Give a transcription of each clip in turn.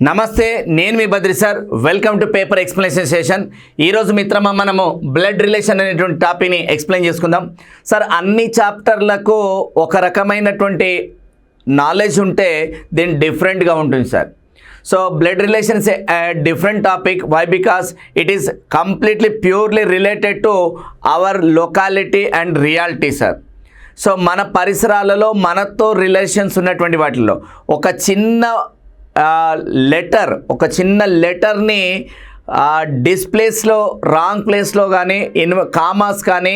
నమస్తే, నేను మీ Badri sir. Welcome to paper explanation session. ఈరోజు మిత్రమా మనము బ్లడ్ రిలేషన్ అనేటువంటి టాపిక్ని ఎక్స్ప్లెయిన్ చేసుకుందాం. సార్, అన్ని చాప్టర్లకు ఒక రకమైనటువంటి నాలెడ్జ్ ఉంటే దీని డిఫరెంట్గా ఉంటుంది sir. So blood relations a different topic. Why? Because it is completely purely related to our locality and reality sir. So మన పరిసరాలలో మనతో రిలేషన్స్ ఉన్నటువంటి వాటిల్లో ఒక చిన్న లెటర్ని డిస్ప్లేస్లో రాంగ్ ప్లేస్లో కానీ కామాస్ కానీ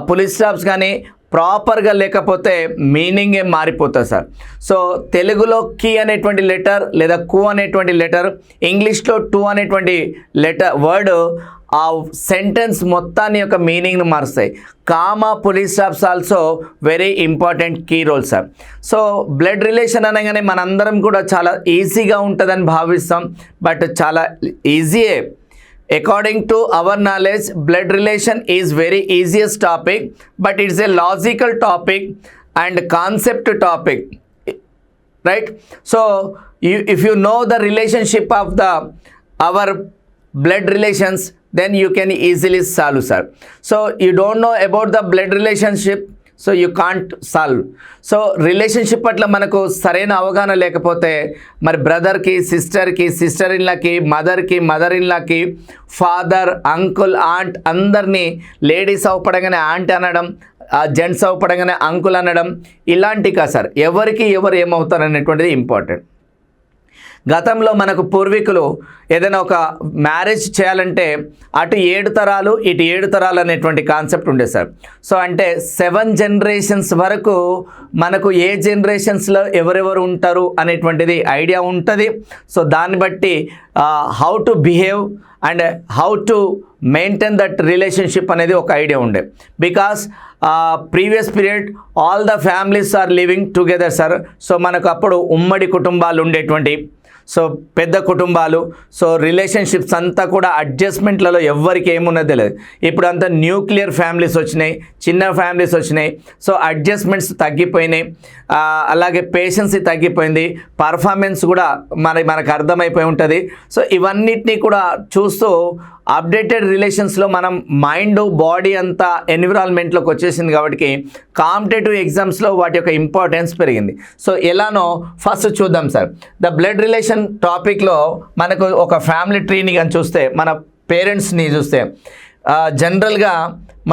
పులి స్టాప్స్ కానీ ప్రాపర్గా లేకపోతే మీనింగే మారిపోతుంది సార్. సో తెలుగులో కి అనేటువంటి లెటర్ లేదా కు అనేటువంటి లెటర్, ఇంగ్లీష్లో టు అనేటువంటి వర్డ్ ఆ సెంటెన్స్ మొత్తాన్ని యొక్క మీనింగ్ను మారుస్తాయి. Comma full stops also very important key role sir. So blood relation అనగానే మనందరం కూడా చాలా ఈజీగా ఉంటుందని భావిస్తాం, బట్ చాలా ఈజీయే. According to our knowledge, blood relation is very easiest topic, but it's a logical topic and concept topic, right? So if you know the relationship of our blood relations, then you can easily solve, sir. So you don't know about the blood relationship, so you can't solve. So relationship పట్ల మనకు సరైన అవగాహన లేకపోతే మరి బ్రదర్కి సిస్టర్కి, sister ఇన్లాకి, mother ఇన్లాకి, ఫాదర్, అంకుల్, ఆంట్ అందరినీ లేడీస్ అవపడంగానే ఆంట్ అనడం, జెంట్స్ అవపడంగానే అంకుల్ అనడం, ఇలాంటి కాదు సార్. ఎవరికి ఎవరు ఏమవుతారు అనేటువంటిది ఇంపార్టెంట్. గతంలో మనకు పూర్వీకులు ఏదైనా ఒక మ్యారేజ్ చేయాలంటే అటు 7 తరాలు ఇటు 7 తరాలు అనేటువంటి కాన్సెప్ట్ ఉండేది సార్. సో అంటే 7 జనరేషన్స్ వరకు మనకు ఏ జనరేషన్స్లో ఎవరెవరు ఉంటారు అనేటువంటిది ఐడియా ఉంటుంది. సో దాన్ని బట్టి how to behave and how to maintain that relationship అనేది ఒక ఐడియా ఉండే. Because previous period all the families are living together sir. So మనకు అప్పుడు ఉమ్మడి కుటుంబాలు ఉండేటువంటి, సో పెద్ద కుటుంబాలు, సో రిలేషన్షిప్స్ అంతా కూడా అడ్జస్ట్మెంట్లలో ఎవ్వరికి ఏమున్నది తెలియదు. ఇప్పుడు అంతా న్యూక్లియర్ ఫ్యామిలీస్ వచ్చినాయి, చిన్న ఫ్యామిలీస్ వచ్చినాయి. సో అడ్జస్ట్మెంట్స్ తగ్గిపోయినాయి, అలాగే పేషెన్సీ తగ్గిపోయింది, పర్ఫార్మెన్స్ కూడా మనకు అర్థమైపోయి ఉంటుంది. సో ఇవన్నిటినీ కూడా చూస్తూ అప్డేటెడ్ రిలేషన్స్లో మనం మైండ్, బాడీ అంతా ఎన్విరాన్మెంట్లోకి వచ్చేసింది కాబట్టి కాంపిటేటివ్ ఎగ్జామ్స్లో వాటి యొక్క ఇంపార్టెన్స్ పెరిగింది. సో ఎలానో ఫస్ట్ చూద్దాం సార్. ద బ్లడ్ రిలేషన్ టాపిక్లో మనకు ఒక ఫ్యామిలీ ట్రీని కానీ చూస్తే, మన పేరెంట్స్ని చూస్తే జనరల్గా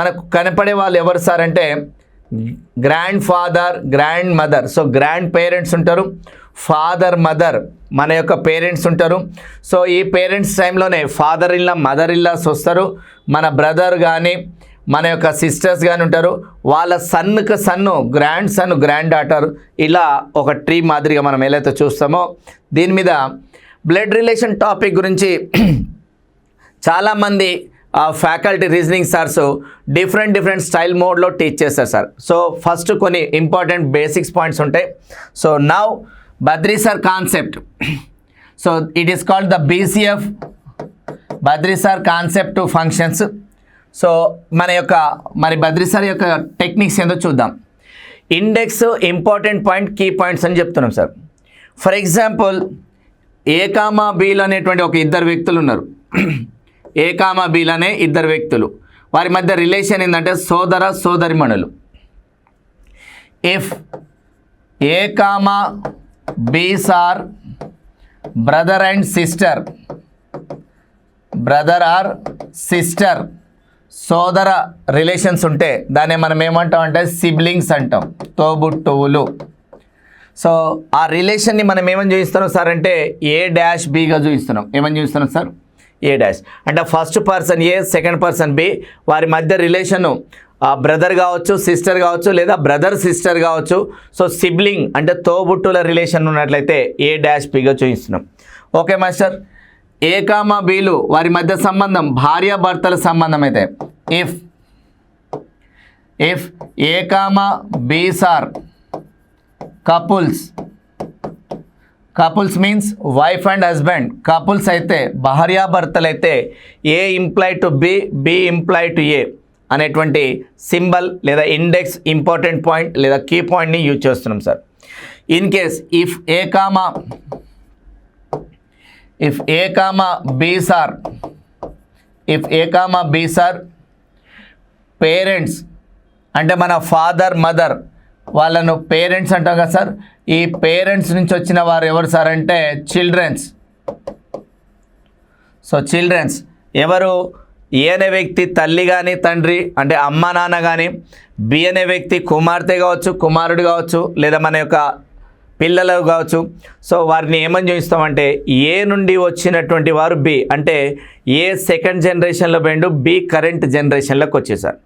మనకు కనపడే వాళ్ళు ఎవరు సార్ అంటే grandfather, grandmother. So grand parents ఉంటారు, ఫాదర్, మదర్ మన యొక్క పేరెంట్స్ ఉంటారు. సో ఈ పేరెంట్స్ టైంలోనే ఫాదర్ ఇన్లా, మదర్ ఇన్లాస్ వస్తారు. మన బ్రదర్ కానీ మన యొక్క సిస్టర్స్ కానీ ఉంటారు. వాళ్ళ సన్ను గ్రాండ్ సన్, గ్రాండ్ డాటర్, ఇలా ఒక ట్రీ మాదిరిగా మనం ఎలా చూస్తామో దీని మీద బ్లడ్ రిలేషన్ టాపిక్ గురించి చాలామంది faculty, reasoning sirs different style మోడ్లో టీచ్ చేస్తారు సార్. సో ఫస్ట్ కొన్ని ఇంపార్టెంట్ బేసిక్స్ పాయింట్స్ ఉంటాయి. So now Badri sir concept. So it is called the BCF, Badri sir concept functions. So మరి బద్రి సార్ యొక్క టెక్నిక్స్ ఏందో చూద్దాం. Index, important point, key points అని చెప్తున్నాం sir. For example A, B అనేటువంటి ఒక ఇద్దరు వ్యక్తులు ఉన్నారు. A, B అనే ఇద్దరు వ్యక్తులు, వారి మధ్య రిలేషన్ ఏంటంటే సోదర సోదరిమణులు. If A, B's are brother and sister, brother or sister, సోదర రిలేషన్స్ ఉంటే దాన్ని మనం ఏమంటాం అంటే సిబ్లింగ్స్ అంటాం, తోబుట్టువులు. సో ఆ రిలేషన్ని మనం ఏమని చూపిస్తున్నాం సార్ అంటే A-Bగా చూపిస్తున్నాం. ఏమని చూపిస్తున్నాం సార్? A-. అంటే first person A, second person B, వారి మధ్య రిలేషను బ్రదర్ కావచ్చు, సిస్టర్ కావచ్చు, లేదా బ్రదర్ సిస్టర్ కావచ్చు. సో సిబ్లింగ్ అంటే తోబుట్టుల రిలేషన్ ఉన్నట్లయితే A-Bగా చూపిస్తున్నాం. Okay master. A, Bలు వారి మధ్య సంబంధం భార్యాభర్తల సంబంధం అయితే if A, B's are couples means wife and husband. Couples అయితే, భార్యాభర్తలు అయితే A imply to B imply to A అనేటువంటి సింబల్ లేదా ఇండెక్స్, ఇంపార్టెంట్ పాయింట్ లేదా కీ పాయింట్ని యూజ్ చేస్తున్నాం sir. In case if A, if A comma Bs are parents అంటే మన ఫాదర్ మదర్ వాళ్ళను పేరెంట్స్ అంటాం కదా సార్. ఈ పేరెంట్స్ నుంచి వచ్చిన వారు ఎవరు సార్ అంటే చిల్డ్రన్స్. సో చిల్డ్రన్స్ ఎవరు? ఏ అనే వ్యక్తి తల్లి కానీ తండ్రి అంటే అమ్మ నాన్న కానీ, బి అనే వ్యక్తి కుమార్తె కావచ్చు, కుమారుడు కావచ్చు, లేదా మన యొక్క పిల్లలు కావచ్చు. సో వారిని ఏమని చూపిస్తామంటే ఏ నుండి వచ్చినటువంటి వారు బి అంటే ఏ సెకండ్ జనరేషన్లో పోయిండు, బి కరెంట్ జనరేషన్లోకి వచ్చేసారు.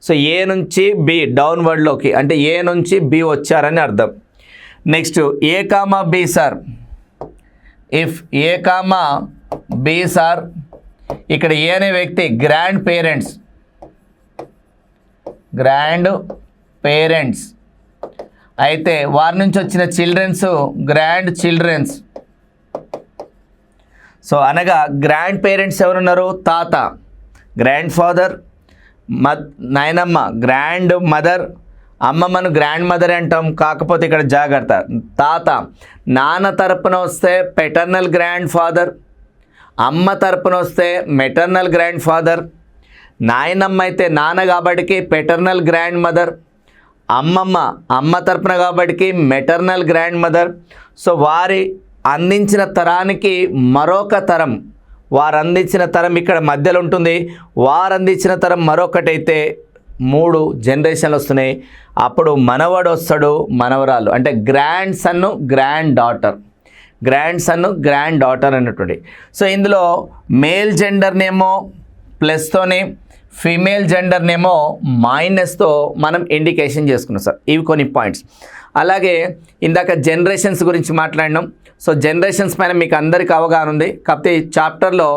సో ఏ నుంచి బి డౌన్వర్డ్లోకి అంటే ఏ నుంచి బి వచ్చారని అర్థం. Next A comma B sir. If A comma B sir ఇక్కడ ఏ అనే వ్యక్తి గ్రాండ్ పేరెంట్స్ అయితే వారి నుంచి వచ్చిన చిల్డ్రన్స్ గ్రాండ్ చిల్డ్రన్స్. సో అనగా గ్రాండ్ పేరెంట్స్ ఎవరున్నారు? తాత గ్రాండ్ ఫాదర్, నాయనమ్మ గ్రాండ్ మదర్, అమ్మమ్మను గ్రాండ్ మదర్ అంటాం. కాకపోతే ఇక్కడ జాగ్రత్త, తాత నాన్న తరపున వస్తే పెటర్నల్ గ్రాండ్ ఫాదర్, అమ్మ తరపున వస్తే మెటర్నల్ గ్రాండ్ ఫాదర్, నాయనమ్మ అయితే నాన్న కాబట్టికి పెటర్నల్ గ్రాండ్ మదర్, అమ్మ తరపున కాబట్టికి మెటర్నల్ గ్రాండ్ మదర్. సో వారి అందించిన తరానికి మరొక తరం, వారు అందించిన తరం ఇక్కడ మధ్యలో ఉంటుంది, వారు అందించిన తరం మరొకటైతే 3 జనరేషన్లు వస్తున్నాయి. అప్పుడు మనవడు వస్తాడు, మనవరాలు అంటే గ్రాండ్ సన్ను గ్రాండ్ డాటర్ అన్నటువంటి. సో ఇందులో మేల్ జెండర్నేమో ప్లస్తోని, ఫీమేల్ జెండర్నేమో మైనస్తో మనం ఇండికేషన్ చేసుకున్నాం సార్. ఇవి కొన్ని పాయింట్స్. అలాగే ఇందాక జనరేషన్స్ గురించి మాట్లాడినాం. సో జనరేషన్స్ పైన మీకు అందరికీ అవగాహన ఉంది. కాకపోతే ఈ చాప్టర్లో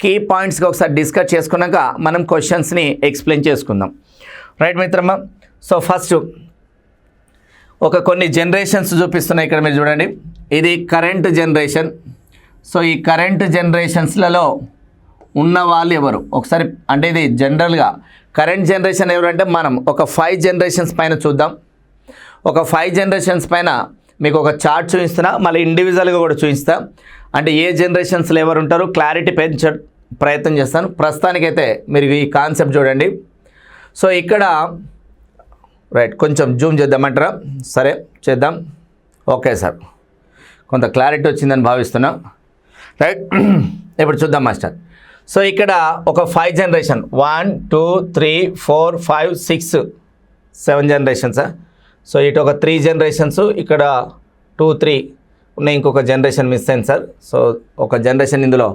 కీ పాయింట్స్గా ఒకసారి డిస్కస్ చేసుకున్నాక మనం క్వశ్చన్స్ని ఎక్స్ప్లెయిన్ చేసుకుందాం. రైట్ మిత్రమా. సో ఫస్ట్ కొన్ని జనరేషన్స్ చూపిస్తున్నాయి ఇక్కడ మీరు చూడండి. ఇది కరెంట్ జనరేషన్. సో ఈ కరెంట్ జనరేషన్స్లలో ఉన్న వాళ్ళు ఎవరు ఒకసారి అంటే ఇది జనరల్గా కరెంట్ జనరేషన్ ఎవరంటే మనం ఒక 5 జనరేషన్స్ పైన చూద్దాం. ఒక 5 జనరేషన్స్ పైన మీకు ఒక చార్ట్ చూపిస్తున్నా, మళ్ళీ ఇండివిజువల్గా కూడా చూపిస్తా. అంటే ఏ జనరేషన్స్లో ఎవరు ఉంటారు క్లారిటీ పెంచే ప్రయత్నం చేస్తాను. ప్రస్తుతానికైతే మీరు ఈ కాన్సెప్ట్ చూడండి. సో ఇక్కడ రైట్ కొంచెం జూమ్ చేద్దామంటారా? సరే చేద్దాం. ఓకే సార్, కొంత క్లారిటీ వచ్చిందని భావిస్తున్నా. రైట్ ఇప్పుడు చూద్దాం మాస్టర్. సో ఇక్కడ ఒక 5 జనరేషన్ 1 2 3 4 5 6 7 జనరేషన్సా. సో ఇటు ఒక 3 జనరేషన్స్, ఇక్కడ 2 3 ఉన్నాయి. ఇంకొక జనరేషన్ మిస్ అయింది సార్. సో ఒక జనరేషన్ ఇందులో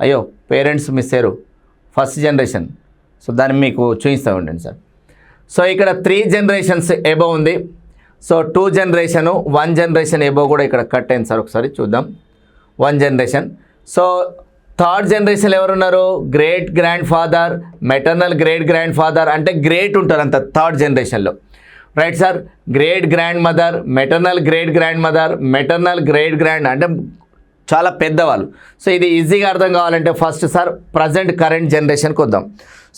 అయ్యో పేరెంట్స్ మిస్ అయ్యారు, ఫస్ట్ జనరేషన్. సో దాన్ని మీకు చూపిస్తూ ఉండండి సార్. సో ఇక్కడ 3 జనరేషన్స్ ఎబో ఉంది. సో 2 జనరేషను 1 జనరేషన్ ఎబో కూడా ఇక్కడ కట్ అయింది సార్. ఒకసారి చూద్దాం. 1 జనరేషన్. సో థర్డ్ జనరేషన్ ఎవరున్నారు? Great grand father, maternal great grandfather అంటే గ్రేట్ ఉంటారు అంత థర్డ్ జనరేషన్లో. Right sir. Great grand mother, maternal great grand mother, maternal great grand అంటే చాలా పెద్దవాళ్ళు. సో ఇది ఈజీగా అర్థం కావాలంటే ఫస్ట్ సార్ ప్రజెంట్ కరెంట్ జనరేషన్కి వద్దాం.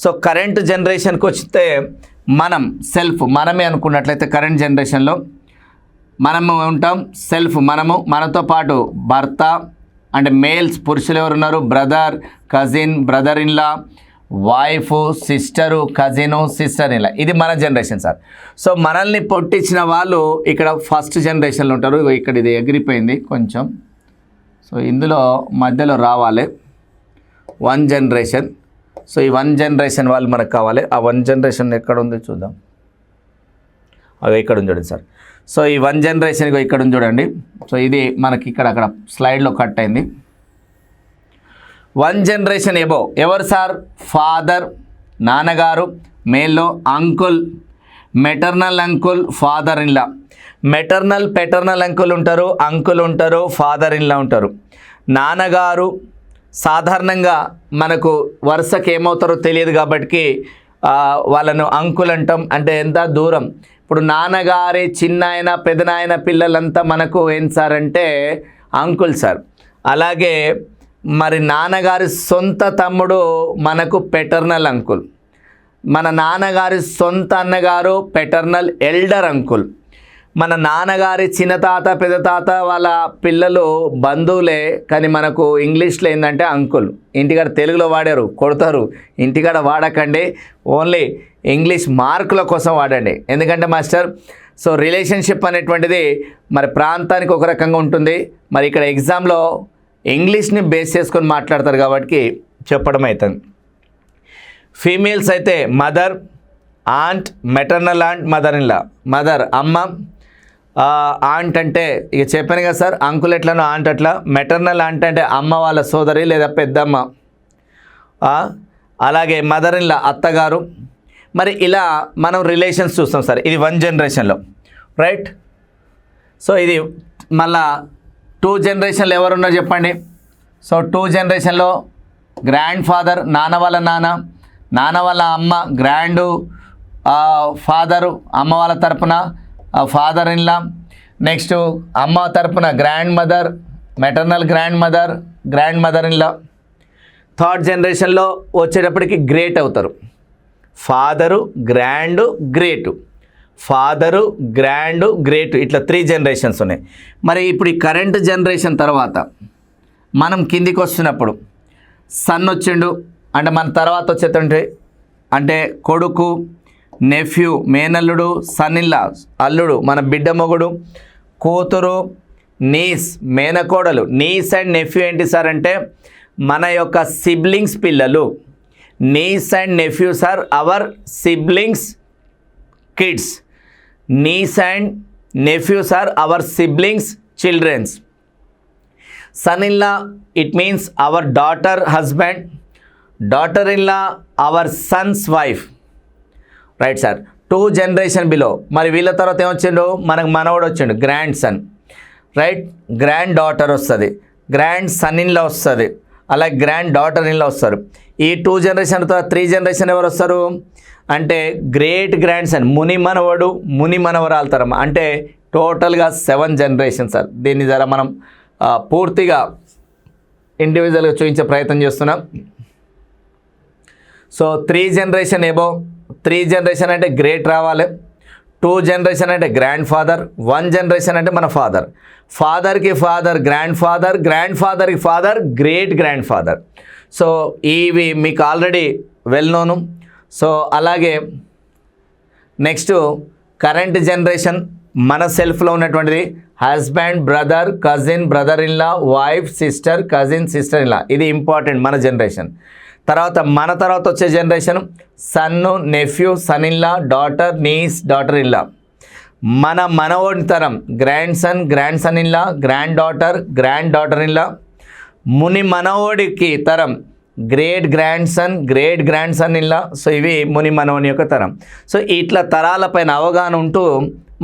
సో కరెంట్ జనరేషన్కి వస్తే మనమే అనుకున్నట్లయితే కరెంట్ జనరేషన్లో మనము ఉంటాం సెల్ఫ్, మనతో పాటు భర్త అంటే మేల్స్ పురుషులు ఎవరున్నారు? Brother, cousin, brother in-law, wife, sister, cousin, sister in-law. ఇది మన జనరేషన్ సార్. సో మనల్ని పుట్టించిన వాళ్ళు ఇక్కడ ఫస్ట్ జనరేషన్లో ఉంటారు. ఇక్కడ ఇది ఎగిరిపోయింది కొంచెం. సో ఇందులో మధ్యలో రావాలి 1 జనరేషన్. సో ఈ 1 జనరేషన్ వాళ్ళు మనకు కావాలి. ఆ 1 జనరేషన్ ఎక్కడ ఉంది చూద్దాం. అవి ఇక్కడ ఉంది చూడండి సార్. సో ఈ 1 జనరేషన్ ఇక్కడ ఉంది చూడండి. సో ఇది మనకి అక్కడ స్లైడ్లో కట్ అయింది. 1 జనరేషన్ ఎబో ఎవరు సార్? ఫాదర్ నాన్నగారు, మేల్లో uncle, maternal uncle, father in law. Paternal uncle ఉంటారు, అంకుల్ ఉంటారు, ఫాదర్ ఇన్లా ఉంటారు. నాన్నగారు సాధారణంగా మనకు వరుసకి ఏమవుతారో తెలియదు కాబట్టి వాళ్ళను అంకుల్ అంటాం. అంటే ఎంత దూరం. ఇప్పుడు నాన్నగారి చిన్నాయన పెదనాయన పిల్లలంతా మనకు ఏం సార్ అంటే అంకుల్ సార్. అలాగే మరి నాన్నగారి సొంత తమ్ముడు మనకు పెటర్నల్ అంకుల్, మన నాన్నగారి సొంత అన్నగారు పెటర్నల్ ఎల్డర్ అంకుల్, మన నాన్నగారి చిన్న తాత పెద్ద తాత వాళ్ళ పిల్లలు బంధువులే, కానీ మనకు ఇంగ్లీష్లో ఏంటంటే అంకుల్. ఇంటికాడ తెలుగులో వాడారు, కొడతారు. ఇంటికాడ వాడకండి, ఓన్లీ ఇంగ్లీష్ మార్కుల కోసం వాడండి. ఎందుకంటే మాస్టర్, సో రిలేషన్షిప్ అనేటువంటిది మరి ప్రాంతానికి ఒక రకంగా ఉంటుంది. మరి ఇక్కడ ఎగ్జామ్లో ఇంగ్లీష్ని బేస్ చేసుకొని మాట్లాడతారు కాబట్టి చెప్పడం అవుతుంది. ఫీమేల్స్ అయితే mother, aunt, maternal aunt, mother in law. Mother అమ్మ, ఆంట్ అంటే ఇక చెప్పాను కదా సార్, అంకుల్ ఎట్లనో ఆంట్ అట్లా. మెటర్నల్ ఆంట్ అంటే అమ్మ వాళ్ళ సోదరి లేదా పెద్దమ్మ. అలాగే మదర్ ఇన్ లా అత్తగారు. మరి ఇలా మనం రిలేషన్స్ చూస్తాం సార్. ఇది 1 జనరేషన్లో, రైట్. సో ఇది మళ్ళా 2 జనరేషన్లో ఎవరున్నారు చెప్పండి. సో 2 జనరేషన్లో గ్రాండ్ ఫాదర్, నాన్న వాళ్ళ నాన్న, నాన్న వాళ్ళ అమ్మ, గ్రాండ్ ఫాదరు అమ్మ వాళ్ళ తరపున ఫాదర్ ఇన్ లా. నెక్స్ట్ అమ్మ తరపున grand mother, maternal grand mother, grand mother in law. 3rd జనరేషన్లో వచ్చేటప్పటికి గ్రేట్ అవుతారు. Father, grand, great, father, grand, great, ఇట్లా 3 జనరేషన్స్ ఉన్నాయి. మరి ఇప్పుడు ఈ కరెంట్ జనరేషన్ తర్వాత మనం కిందికి వస్తున్నప్పుడు సన్ వచ్చిండు అంటే మన తర్వాత వచ్చేటంటే అంటే కొడుకు, నెఫ్యూ, మేనల్లుడు, సన్ ఇన్ లా అల్లుడు, మన బిడ్డ మొగుడు, కూతురు, నీస్, మేనకోడలు. నీస్ అండ్ నెఫ్యూ ఏంటి సార్ అంటే మన యొక్క సిబ్లింగ్స్ పిల్లలు. Niece and nephews are our siblings kids. Niece and nephews are our siblings childrens. Son in law it means our daughter husband, daughter in law our son's wife, right sir. 2 generation below. మరి వీళ్ళ తర్వాత ఏమొచ్చిండు, మనకు మనవడు వచ్చిండు grandson, right. Granddaughter వస్తుంది, grandson in law వస్తుంది, అలాగే గ్రాండ్ డాటర్ ఇన్ లా వస్తారు. ఈ 2 జనరేషన్ తర్వాత 3 జనరేషన్ ఎవరు వస్తారు అంటే గ్రేట్ గ్రాండ్ సన్, ముని మనవడు, ముని మనవరాలు తరం. అంటే టోటల్గా 7 జనరేషన్ సార్. దీన్ని జర మనం పూర్తిగా ఇండివిజువల్గా చూపించే ప్రయత్నం చేస్తున్నాం. So 3 generation above. 3 జనరేషన్ అంటే గ్రేట్ రావాలి. 2 జనరేషన్ అంటే గ్రాండ్ ఫాదర్. 1 జనరేషన్ అంటే మన ఫాదర్. ఫాదర్కి ఫాదర్ గ్రాండ్ ఫాదర్, గ్రాండ్ ఫాదర్కి father great grandfather. So ఇవి మీకు ఆల్రెడీ వెల్ నోను. సో అలాగే నెక్స్ట్ కరెంట్ జనరేషన్ మన సెల్ఫ్లో ఉన్నటువంటిది husband, brother, cousin, brother in law, wife, sister, cousin, sister in law. ఇది ఇంపార్టెంట్ మన జనరేషన్. తర్వాత మన తర్వాత వచ్చే generation son, nephew, son in law, daughter, niece, daughter in law. మన మనవడి తరం grandson, grandson in law, granddaughter in లా. ముని మనవడికి తరం great grandson, great grandson in law. So ఇవి ముని మనవని యొక్క తరం. సో ఇట్లా తరాలపైన అవగాహన ఉంటూ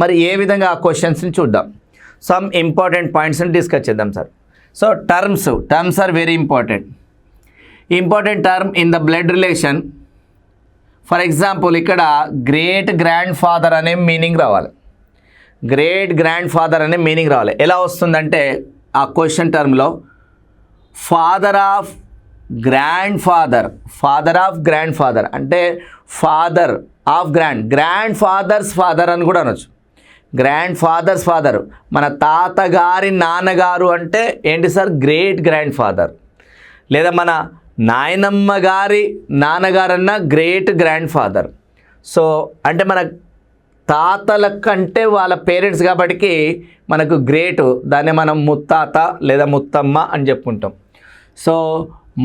మరి ఏ విధంగా ఆ క్వశ్చన్స్ని చూద్దాం. సమ్ ఇంపార్టెంట్ పాయింట్స్ని డిస్కస్ చేద్దాం sir. So terms are very important. Important term in the blood relation. For example ఇక్కడ గ్రేట్ గ్రాండ్ ఫాదర్ అనే మీనింగ్ రావాలి. గ్రేట్ గ్రాండ్ ఫాదర్ అనే మీనింగ్ రావాలి. ఎలా వస్తుందంటే ఆ క్వశ్చన్ టర్మ్లో father of grandfather, father of grandfather అంటే father of grandfather's father అని కూడా అనొచ్చు. గ్రాండ్ ఫాదర్స్ ఫాదర్, మన తాతగారి నాన్నగారు అంటే ఏంటి సార్ గ్రేట్ గ్రాండ్ ఫాదర్. లేదా మన నాయనమ్మ గారి నాన్నగారన్న గ్రేట్ గ్రాండ్ ఫాదర్. సో అంటే మన తాతల కంటే వాళ్ళ పేరెంట్స్ కాబట్టి మనకు గ్రేటు, దాన్ని మనం ముత్తాత లేదా ముత్తమ్మ అని చెప్పుకుంటాం. So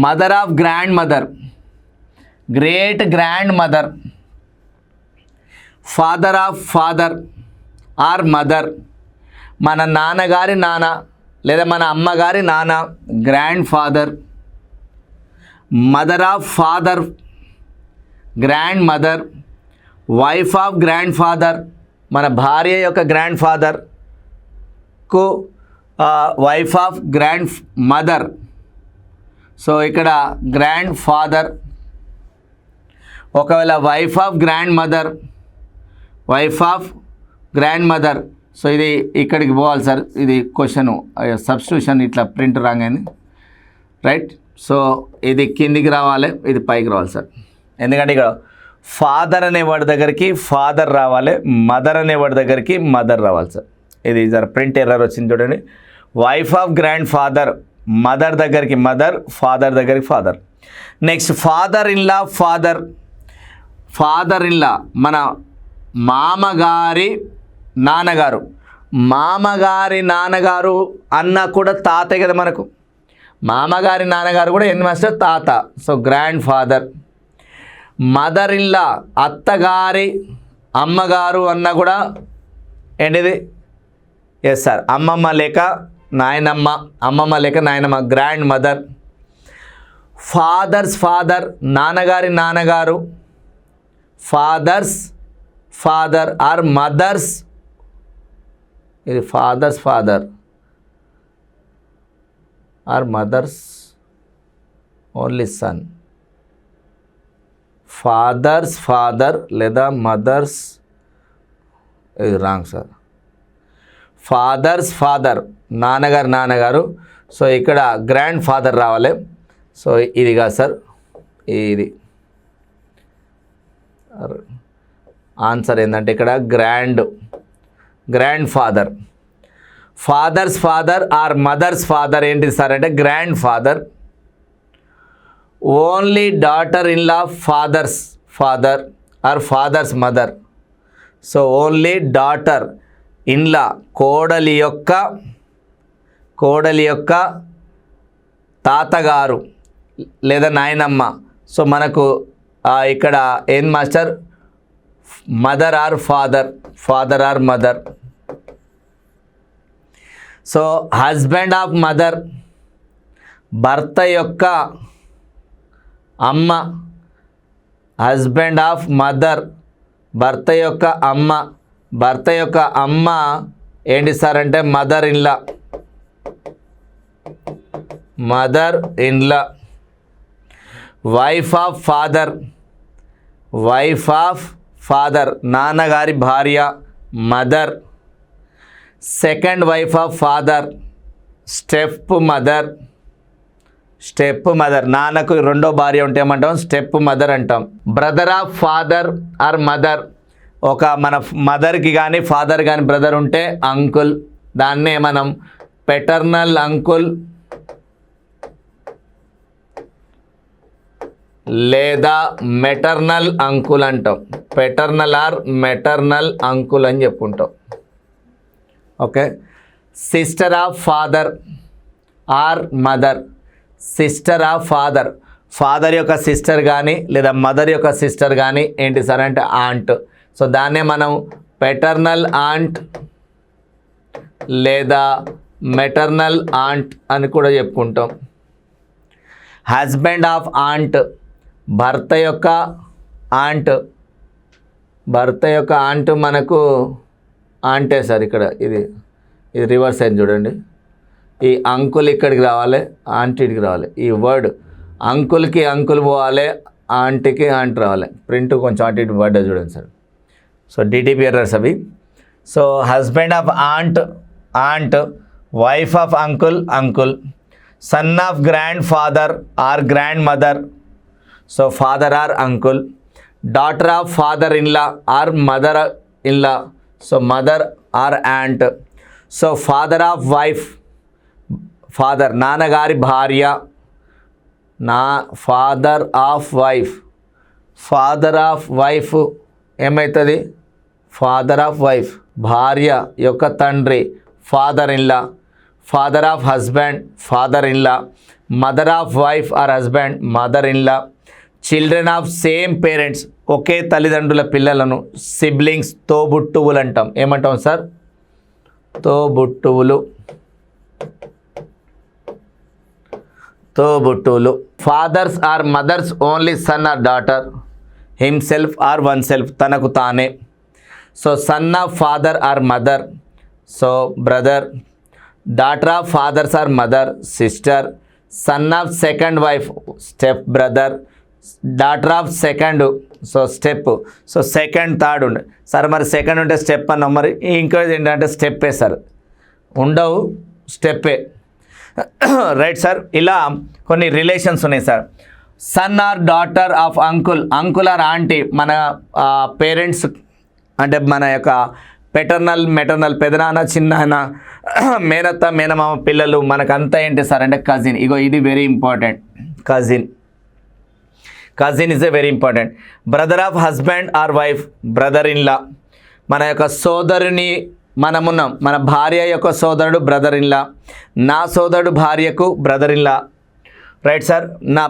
mother of grandmother, great grandmother. Father of father or mother, మన నాన్నగారి నాన్న లేదా మన అమ్మగారి నాన్న grandfather. Mother of father grandmother. Wife of grandfather, మన భార్య యొక్క గ్రాండ్ ఫాదర్కు wife of grandmother. So ఇక్కడ గ్రాండ్ ఫాదర్. ఒకవేళ wife of grandmother, wife of grandmother. So ఇది ఇక్కడికి పోవాలి సార్, ఇది క్వశ్చను సబ్స్టిట్యూషన్ ఇట్లా ప్రింట్ రాంగ్ అయింది, రైట్. సో ఇది కిందికి రావాలి, ఇది పైకి రావాలి సార్. ఎందుకంటే ఇక్కడ ఫాదర్ అనే వర్డ్ దగ్గరికి ఫాదర్ రావాలి, మదర్ అనే వర్డ్ దగ్గరికి మదర్ రావాలి సార్. ఇది జర ప్రింట్ ఎర్రర్ వచ్చింది చూడండి. Wife of grandfather, mother దగ్గరికి మదర్, ఫాదర్ దగ్గరికి father. Next father in law, father. Father in law మన మామగారి నాన్నగారు. మామగారి నాన్నగారు అన్న కూడా తాతే కదా మనకు. మామగారి నాన్నగారు కూడా ఎన్ని మాస్టర్ తాత. So grand father. Mother in లా అత్తగారి అమ్మగారు అన్న కూడా ఏంటిది? ఎస్ సార్, అమ్మమ్మ లేక నాయనమ్మ, అమ్మమ్మ లేక నాయనమ్మ, గ్రాండ్ మదర్. ఫాదర్స్ ఫాదర్ నాన్నగారి నాన్నగారు, ఫాదర్స్ ఫాదర్ ఆర్ మదర్స్, ఇది father's father or mother's only son. Father's father లేదా మదర్స్, ఇది రాంగ్ సార్. ఫాదర్స్ ఫాదర్ నాన్నగారు నాన్నగారు. సో ఇక్కడ గ్రాండ్ ఫాదర్ రావాలి. సో ఇది కాదు సార్, ఇది ఆన్సర్ ఏంటంటే ఇక్కడ grandfather. Father's father or mother's father ఏంటి సార్ అంటే grandfather. Only daughter in law father's father or father's mother. So only daughter in law కోడలి యొక్క తాతగారు లేదా నాయనమ్మ. సో మనకు ఇక్కడ ఏం master? Mother or father, father or mother. So husband of mother భర్త యొక్క అమ్మ. హస్బెండ్ ఆఫ్ మదర్ భర్త యొక్క అమ్మ. భర్త యొక్క అమ్మ ఏంటి సార్ అంటే mother in law, mother in law. Wife of father, wife of father నాన్నగారి భార్య, mother. Second wife of father stepmother, stepmother. నాన్నకు రెండో భార్య ఉంటే ఏమంటాం? స్టెప్ మదర్ అంటాం. Brother of father or mother, ఒక మన మదర్కి కానీ ఫాదర్ కానీ బ్రదర్ ఉంటే అంకుల్, దాన్నే మనం పెటర్నల్ అంకుల్ లేదా మెటర్నల్ అంకుల్ అంటాం. పెటర్నల్ ఆర్ మెటర్నల్ అంకుల్ అని చెప్పుకుంటాం. Okay. Sister of father or mother, sister of father, father యొక్క సిస్టర్ కానీ లేదా మదర్ యొక్క సిస్టర్ కానీ ఏంటి సార్ అంటే ఆంట్. సో దాన్నే మనం పెటర్నల్ ఆంట్ లేదా మెటర్నల్ ఆంట్ అని కూడా చెప్పుకుంటాం. హస్బెండ్ ఆఫ్ ఆంట్ భర్త యొక్క ఆంట్, భర్త యొక్క ఆంట్ మనకు ఆంటే సార్. ఇక్కడ ఇది రివర్స్ అయింది చూడండి. ఈ అంకుల్ ఇక్కడికి రావాలి, ఆంటీ ఇక్కడికి రావాలి. ఈ వర్డ్ అంకుల్కి అంకుల్ పోవాలి, ఆంటీకి ఆంట్ రావాలి. ప్రింట్ కొంచెం అటు ఇటు వర్డ్ చూడండి సార్. సో డిటిపి ఎర్రర్స్ అవి. So husband of aunt aunt, wife of uncle uncle, son of grandfather or grandmother. So father or uncle. Daughter of father in law or mother in law. So mother or aunt. So father of wife, father నాన్నగారి భార్య, father of wife. Father of wife ఏమవుతుంది? Father of wife భార్య యొక్క తండ్రి, father in law. Father of husband, father in law. Mother of wife or husband, mother in law. Children of same parents, ఒకే తల్లిదండ్రుల పిల్లలను siblings, తోబుట్టువులు అంటాం. ఏమంటాం సార్? తోబుట్టువులు, తోబుట్టువులు. Father's or mother's only son or daughter, himself or oneself తనకు తానే. So son of father or mother, so brother. Daughter of fathers or mother, sister. Son of second wife step brother. Daughter of second, so step. So second third ఉండే sir. మరి second ఉంటే step అన్నాం. మరి ఇంకోటి ఏంటంటే స్టెప్పే sir, ఉండవు స్టెప్పే. Right sir. ఇలా కొన్ని రిలేషన్స్ ఉన్నాయి sir. Son or daughter of uncle, uncle or aunty, మన పేరెంట్స్ అంటే మన యొక్క పెటర్నల్ మెటర్నల్ పెదనాన్న చిన్నాన్న మేనత్త మేనమామ పిల్లలు మనకంతా ఏంటి సార్ అంటే కజిన్. ఇగో ఇది very important, cousin. Cousin is a very important. Brother of husband or wife, brother in law. మన యొక్క సోదరుని మనమున్నాం, మన భార్య యొక్క సోదరుడు బ్రదర్ ఇన్ లా, నా సోదరుడు భార్యకు brother in law, right sir. నా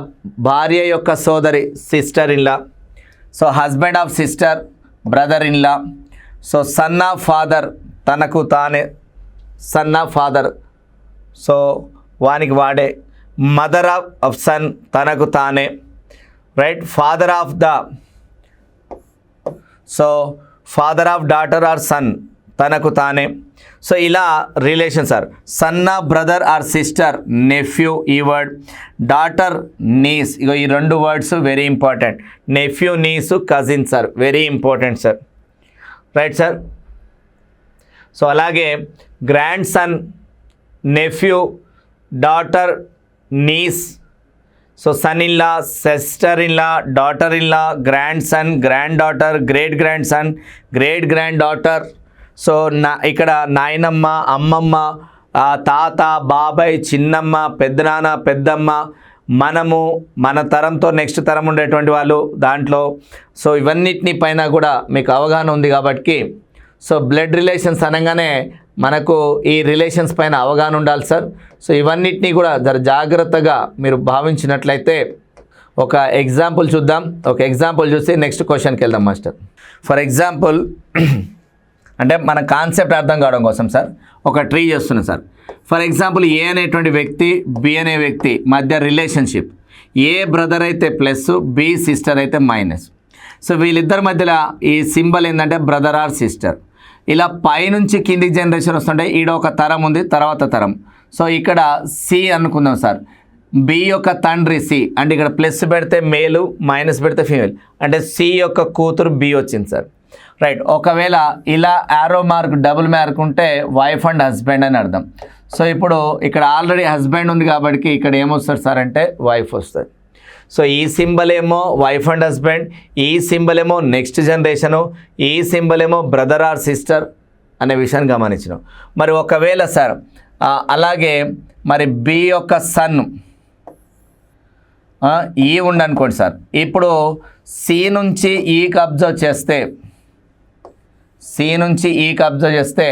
భార్య యొక్క సోదరి sister in law. So husband of sister brother in law. So son of father తనకు తానే, సన్ ఆఫ్ ఫాదర్ సో వానికి వాడే. మదర్ ఆఫ్ సన్ తనకు తానే, right. Father of the, so father of daughter or son తనకు తానే. So ఇలా relation sir. Son of brother or sister nephew, ఈ వర్డ్. డాటర్ నీస్, ఇగో ఈ రెండు words very important. Nephew niece cousin sir, very important sir, right sir. So అలాగే grandson, nephew, daughter, niece. So son in law, sister in law, daughter in law, grandson, granddaughter, great grandson, great grand daughter. So ఇక్కడ నాయనమ్మ, అమ్మమ్మ, తాత, బాబాయ్, చిన్నమ్మ, పెద్దనాన్న, పెద్దమ్మ, మనము, మన తరంతో నెక్స్ట్ తరం ఉండేటువంటి వాళ్ళు దాంట్లో. సో ఇవన్నిటిని పైన కూడా మీకు అవగాహన ఉంది కాబట్టి సో బ్లడ్ రిలేషన్స్ అనగానే మనకు ఈ రిలేషన్స్ పైన అవగాహన ఉండాలి సార్. సో ఇవన్నిటినీ కూడా జాగ్రత్తగా మీరు భావించినట్లయితే ఒక ఎగ్జాంపుల్ చూద్దాం. ఒక ఎగ్జాంపుల్ చూసి నెక్స్ట్ క్వశ్చన్కి వెళ్దాం మాస్టర్. ఫర్ ఎగ్జాంపుల్ అంటే మన కాన్సెప్ట్ అర్థం కావడం కోసం సార్ ఒక ట్రీ చేస్తున్నాం సార్. ఫర్ ఎగ్జాంపుల్ ఏ అనేటువంటి వ్యక్తి, బి అనే వ్యక్తి మధ్య రిలేషన్షిప్. ఏ బ్రదర్ అయితే ప్లస్, బి సిస్టర్ అయితే మైనస్. సో వీళ్ళిద్దరి మధ్యలో ఈ సింబల్ ఏంటంటే బ్రదర్ ఆర్ సిస్టర్. ఇలా పైనుంచి కిందికి జనరేషన్ వస్తుంటే ఈడ ఒక తరం ఉంది, తర్వాత తరం. సో ఇక్కడ సి అనుకుందాం సార్. బి యొక్క తండ్రి సి, అంటే ఇక్కడ ప్లస్ పెడితే మేలు, మైనస్ పెడితే ఫీమేల్, అంటే సి యొక్క కూతురు బి వచ్చింది సార్, రైట్. ఒకవేళ ఇలా యారో మార్క్ డబుల్ మార్క్ ఉంటే వైఫ్ అండ్ హస్బెండ్ అని అర్థం. సో ఇప్పుడు ఇక్కడ ఆల్రెడీ హస్బెండ్ ఉంది కాబట్టి ఇక్కడ ఏమొస్తుంది సార్ అంటే వైఫ్ వస్తుంది. సో ఈ సింబల్ ఏమో వైఫ్ అండ్ హస్బెండ్, ఈ సింబల్ ఏమో నెక్స్ట్ జనరేషను, ఈ సింబల్ ఏమో బ్రదర్ ఆర్ సిస్టర్ అనే విషయాన్ని గమనించినాం. మరి ఒకవేళ సార్ అలాగే మరి బి యొక్క సన్ ఈ ఉండనుకోండి సార్. ఇప్పుడు సి నుంచి ఈకి అబ్జర్వ్ చేస్తే, సి నుంచి ఈకి అబ్జర్వ్ చేస్తే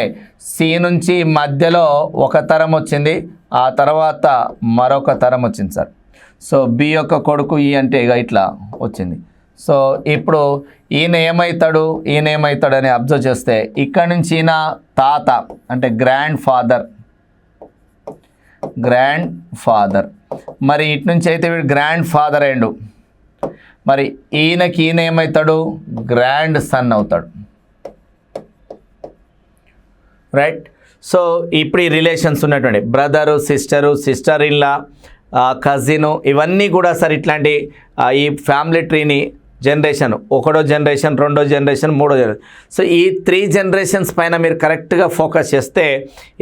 సి నుంచి మధ్యలో ఒక తరం వచ్చింది, ఆ తర్వాత మరొక తరం వచ్చింది సార్. సో బి యొక్క కొడుకు ఈ అంటే ఇక ఇట్లా వచ్చింది. సో ఇప్పుడు ఈయన ఏమవుతాడు, ఈయన ఏమవుతాడు అని అబ్జర్వ్ చేస్తే ఇక్కడ నుంచి ఈయన తాత అంటే గ్రాండ్ ఫాదర్, గ్రాండ్ ఫాదర్. మరి ఇటు నుంచి అయితే వీడు గ్రాండ్ ఫాదర్ అయ్యిండు. మరి ఈయనకి ఈయన ఏమవుతాడు, గ్రాండ్ సన్ అవుతాడు, రైట్. సో ఇప్పుడు ఈ రిలేషన్స్ ఉన్నటువంటి brother, sister, sister in law, cousin, ఇవన్నీ కూడా సార్ ఇట్లాంటి ఈ ఫ్యామిలీ ట్రీని జనరేషన్, ఒకటో జనరేషన్, రెండో జనరేషన్, మూడో జనరేషన్. సో ఈ 3 జనరేషన్స్ పైన మీరు కరెక్ట్గా ఫోకస్ చేస్తే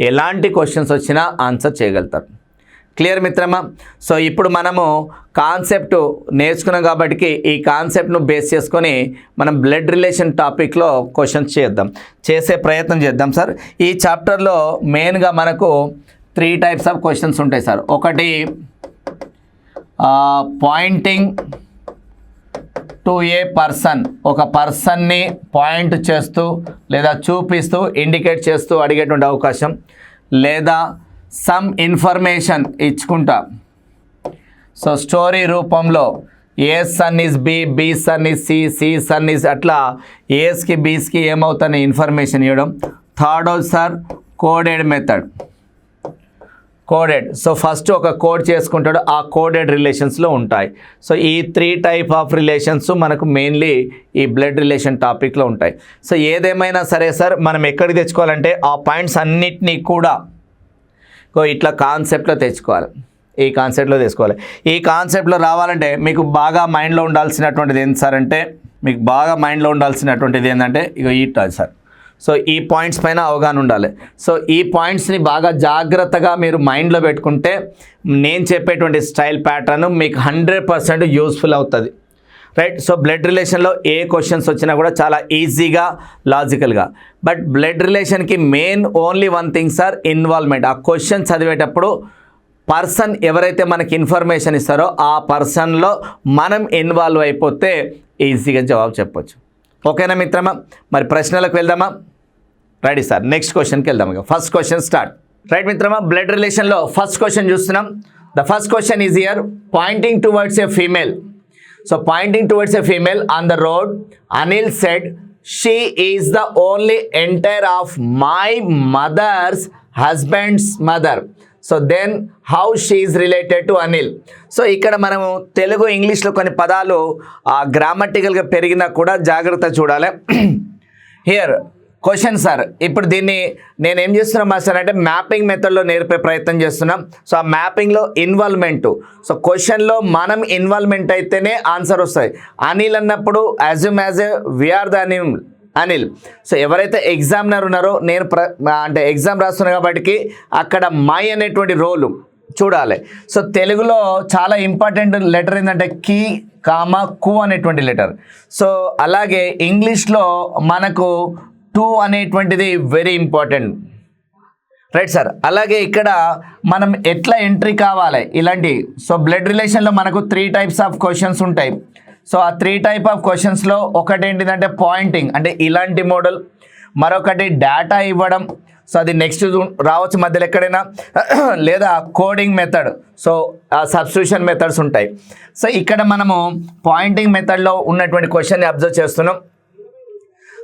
ఎలాంటి క్వశ్చన్స్ వచ్చినా ఆన్సర్ చేయగలుగుతారు. క్లియర్ మిత్రమా? సో ఇప్పుడు మనము కాన్సెప్ట్ నేర్చుకున్నాం కాబట్టి ఈ కాన్సెప్ట్ను బేస్ చేసుకొని మనం బ్లడ్ రిలేషన్ టాపిక్లో క్వశ్చన్స్ చేసే ప్రయత్నం చేద్దాం సార్. ఈ చాప్టర్లో మెయిన్గా మనకు 3 టైప్స్ ఆఫ్ క్వశ్చన్స్ ఉంటాయి సార్. ఒకటి పాయింటింగ్ టు ఏ పర్సన్, ఒక పర్సన్ని పాయింట్ చేస్తూ లేదా చూపిస్తూ ఇండికేట్ చేస్తూ అడిగేటువంటి అవకాశం, లేదా సమ్ ఇన్ఫర్మేషన్ ఇచ్చుకుంటా. సో స్టోరీ రూపంలో A son is B, B son is C, C son is అట్లా ఏస్కి బీస్కి ఏమవుతాయి ఇన్ఫర్మేషన్ ఇవ్వడం. Third sir coded method, coded. So first ఒక కోడ్ చేసుకుంటాడు, ఆ కోడెడ్ రిలేషన్స్లో ఉంటాయి. సో ఈ 3 టైప్ ఆఫ్ రిలేషన్స్ మనకు మెయిన్లీ ఈ బ్లడ్ రిలేషన్ టాపిక్లో ఉంటాయి. సో ఏదేమైనా సరే సార్ మనం ఎక్కడికి తెచ్చుకోవాలంటే ఆ పాయింట్స్ అన్నిటినీ కూడా ఇట్లా కాన్సెప్ట్లో తెచ్చుకోవాలి, ఈ కాన్సెప్ట్లో తెచ్చుకోవాలి. ఈ కాన్సెప్ట్లో రావాలంటే మీకు బాగా మైండ్లో ఉండాల్సినటువంటిది ఏంటి సార్ అంటే, మీకు బాగా మైండ్లో ఉండాల్సినటువంటిది ఏంటంటే ఇక ఈ సార్. సో ఈ పాయింట్స్ పైన అవగాహన ఉండాలి. సో ఈ పాయింట్స్ని బాగా జాగ్రత్తగా మీరు మైండ్లో పెట్టుకుంటే నేను చెప్పేటువంటి స్టైల్ ప్యాటర్న్ మీకు 100% యూస్ఫుల్ అవుతుంది, రైట్. సో బ్లడ్ రిలేషన్లో ఏ క్వశ్చన్స్ వచ్చినా కూడా చాలా ఈజీగా, లాజికల్గా. బట్ బ్లడ్ రిలేషన్కి main only one thing sir, involvement. ఆ క్వశ్చన్ చదివేటప్పుడు పర్సన్ ఎవరైతే మనకి ఇన్ఫర్మేషన్ ఇస్తారో ఆ పర్సన్లో మనం ఇన్వాల్వ్ అయిపోతే ఈజీగా జవాబు చెప్పొచ్చు. ఓకేనా మిత్రమా? మరి ప్రశ్నలకు వెళ్దామా? రెడీ సార్, నెక్స్ట్ క్వశ్చన్కి వెళ్దాం. First question start. రైట్ మిత్రమా, బ్లడ్ రిలేషన్లో ఫస్ట్ క్వశ్చన్ చూస్తున్నాం. The first question is here, pointing towards a female. So pointing towards a female on the road, Anil said, she is the only entire of my mother's husband's mother. So then how she is related to Anil. So ఇక్కడ మనము తెలుగు ఇంగ్లీష్లో కొన్ని పదాలు గ్రామటికల్గా పెరిగినా కూడా జాగ్రత్త చూడాలి. Here question sir, ఇప్పుడు దీన్ని నేను ఏం చేస్తున్నాం మాస్టర్ అంటే మ్యాపింగ్ మెథడ్లో నేర్పే ప్రయత్నం చేస్తున్నాం. సో ఆ మ్యాపింగ్లో ఇన్వాల్వ్మెంట్, సో క్వశ్చన్లో మనం ఇన్వాల్వ్మెంట్ అయితేనే ఆన్సర్ వస్తాయి. అనిల్ అన్నప్పుడు assume as a we are the Anil. So ఎవరైతే ఎగ్జామినర్ ఉన్నారో నేను అంటే ఎగ్జామ్ రాస్తున్నా కాబట్టి అక్కడ మై అనేటువంటి రోలు చూడాలి. సో తెలుగులో చాలా ఇంపార్టెంట్ లెటర్ ఏంటంటే కీ, కామా, కు అనేటువంటి లెటర్. సో అలాగే ఇంగ్లీష్లో మనకు టు అనేటువంటిది వెరీ ఇంపార్టెంట్, రైట్ సార్. అలాగే ఇక్కడ మనం ఎట్లా ఎంట్రీ కావాలి ఇలాంటి. సో బ్లడ్ రిలేషన్లో మనకు 3 types ఆఫ్ క్వశ్చన్స్ ఉంటాయి. సో ఆ 3 types ఆఫ్ క్వశ్చన్స్లో ఒకటి ఏంటిదంటే పాయింటింగ్, అంటే ఇలాంటి మోడల్. మరొకటి డేటా ఇవ్వడం, సో అది నెక్స్ట్ రావచ్చు మధ్యలో ఎక్కడైనా, లేదా coding method, so substitution methods ఉంటాయి. సో ఇక్కడ మనము పాయింటింగ్ మెథడ్లో ఉన్నటువంటి క్వశ్చన్ని అబ్జర్వ్ చేస్తున్నాం.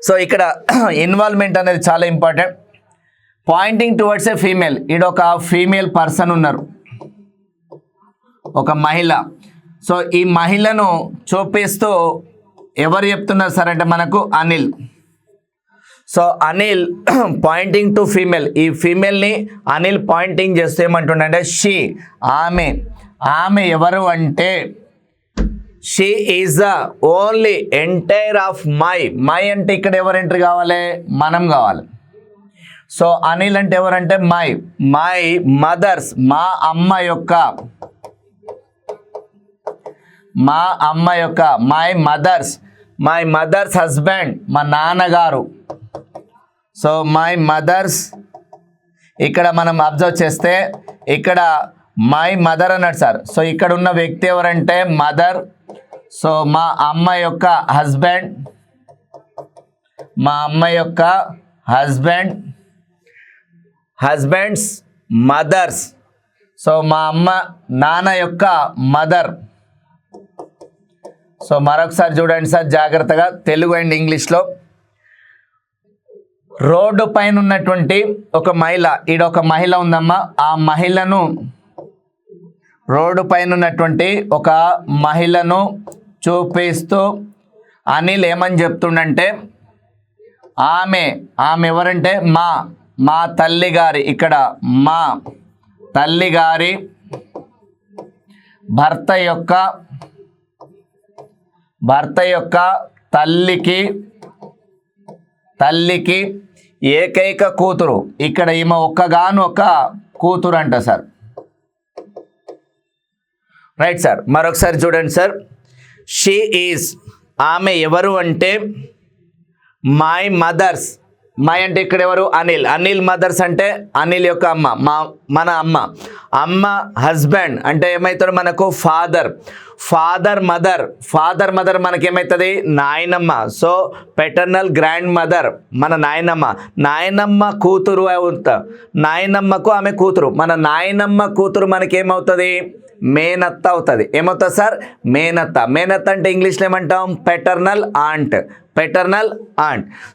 సో ఇక్కడ ఇన్వాల్వ్మెంట్ అనేది చాలా important. Pointing towards a female, ఈడొక ఫీమేల్ పర్సన్ ఉన్నారు, ఒక మహిళ. సో ఈ మహిళను చూపిస్తూ ఎవరు చెప్తున్నారు సార్ అంటే మనకు Anil. So Anil pointing to female, ఈ ఫీమేల్ని అనిల్ పాయింటింగ్ చేస్తూ ఏమంటుండే షీ, ఆమె ఎవరు అంటే she is the only entire of my అంటే ఇక్కడ ఎవరు ఎంట్రీ కావాలి, మనం కావాలి. సో అనిల్ అంటే ఎవరంటే మై మదర్స్, మా అమ్మ యొక్క మై మదర్స్ హస్బెండ్, మా నాన్నగారు. సో మై మదర్స్, ఇక్కడ మనం అబ్జర్వ్ చేస్తే ఇక్కడ మై మదర్ అన్నాడు సార్. సో ఇక్కడ ఉన్న వ్యక్తి ఎవరంటే మదర్. సో మా అమ్మ యొక్క హస్బెండ్, హస్బెండ్స్ మదర్స్. సో మా నాన్న యొక్క మదర్. సో మరొకసారి చూడండి సార్ జాగ్రత్తగా, తెలుగు అండ్ ఇంగ్లీష్లో. రోడ్డు పైన ఉన్నటువంటి ఒక మహిళ, ఈడొక మహిళ ఉందమ్మా, ఆ మహిళను, రోడ్డు పైన ఉన్నటువంటి ఒక మహిళను చూపిస్తూ అనిల్ ఏమని చెప్తుండంటే ఆమె ఎవరంటే మా తల్లి గారి, ఇక్కడ మా తల్లి గారి భర్త యొక్క తల్లికి ఏకైక కూతురు. ఇక్కడ ఈమె ఒక్కగాను ఒక కూతురు అంట సార్, రైట్ సార్. మరొకసారి చూడండి సార్, షీ ఈజ్, ఆమె ఎవరు అంటే మై మదర్స్, మై అంటే ఇక్కడ ఎవరు అనిల్ మదర్స్ అంటే అనిల్ యొక్క అమ్మ, మన అమ్మ హస్బెండ్ అంటే ఏమవుతాడు మనకు ఫాదర్ మదర్ మనకి ఏమవుతుంది నాయనమ్మ. సో పెటర్నల్ గ్రాండ్ మదర్ మన నాయనమ్మ కూతురు అవుతా, నాయనమ్మకు ఆమె కూతురు. మన నాయనమ్మ కూతురు మనకి ఏమవుతుంది మేనత్త అవుతుంది. ఏమవుతుంది సార్ మేనత్త అంటే ఇంగ్లీష్లో ఏమంటాం paternal aunt.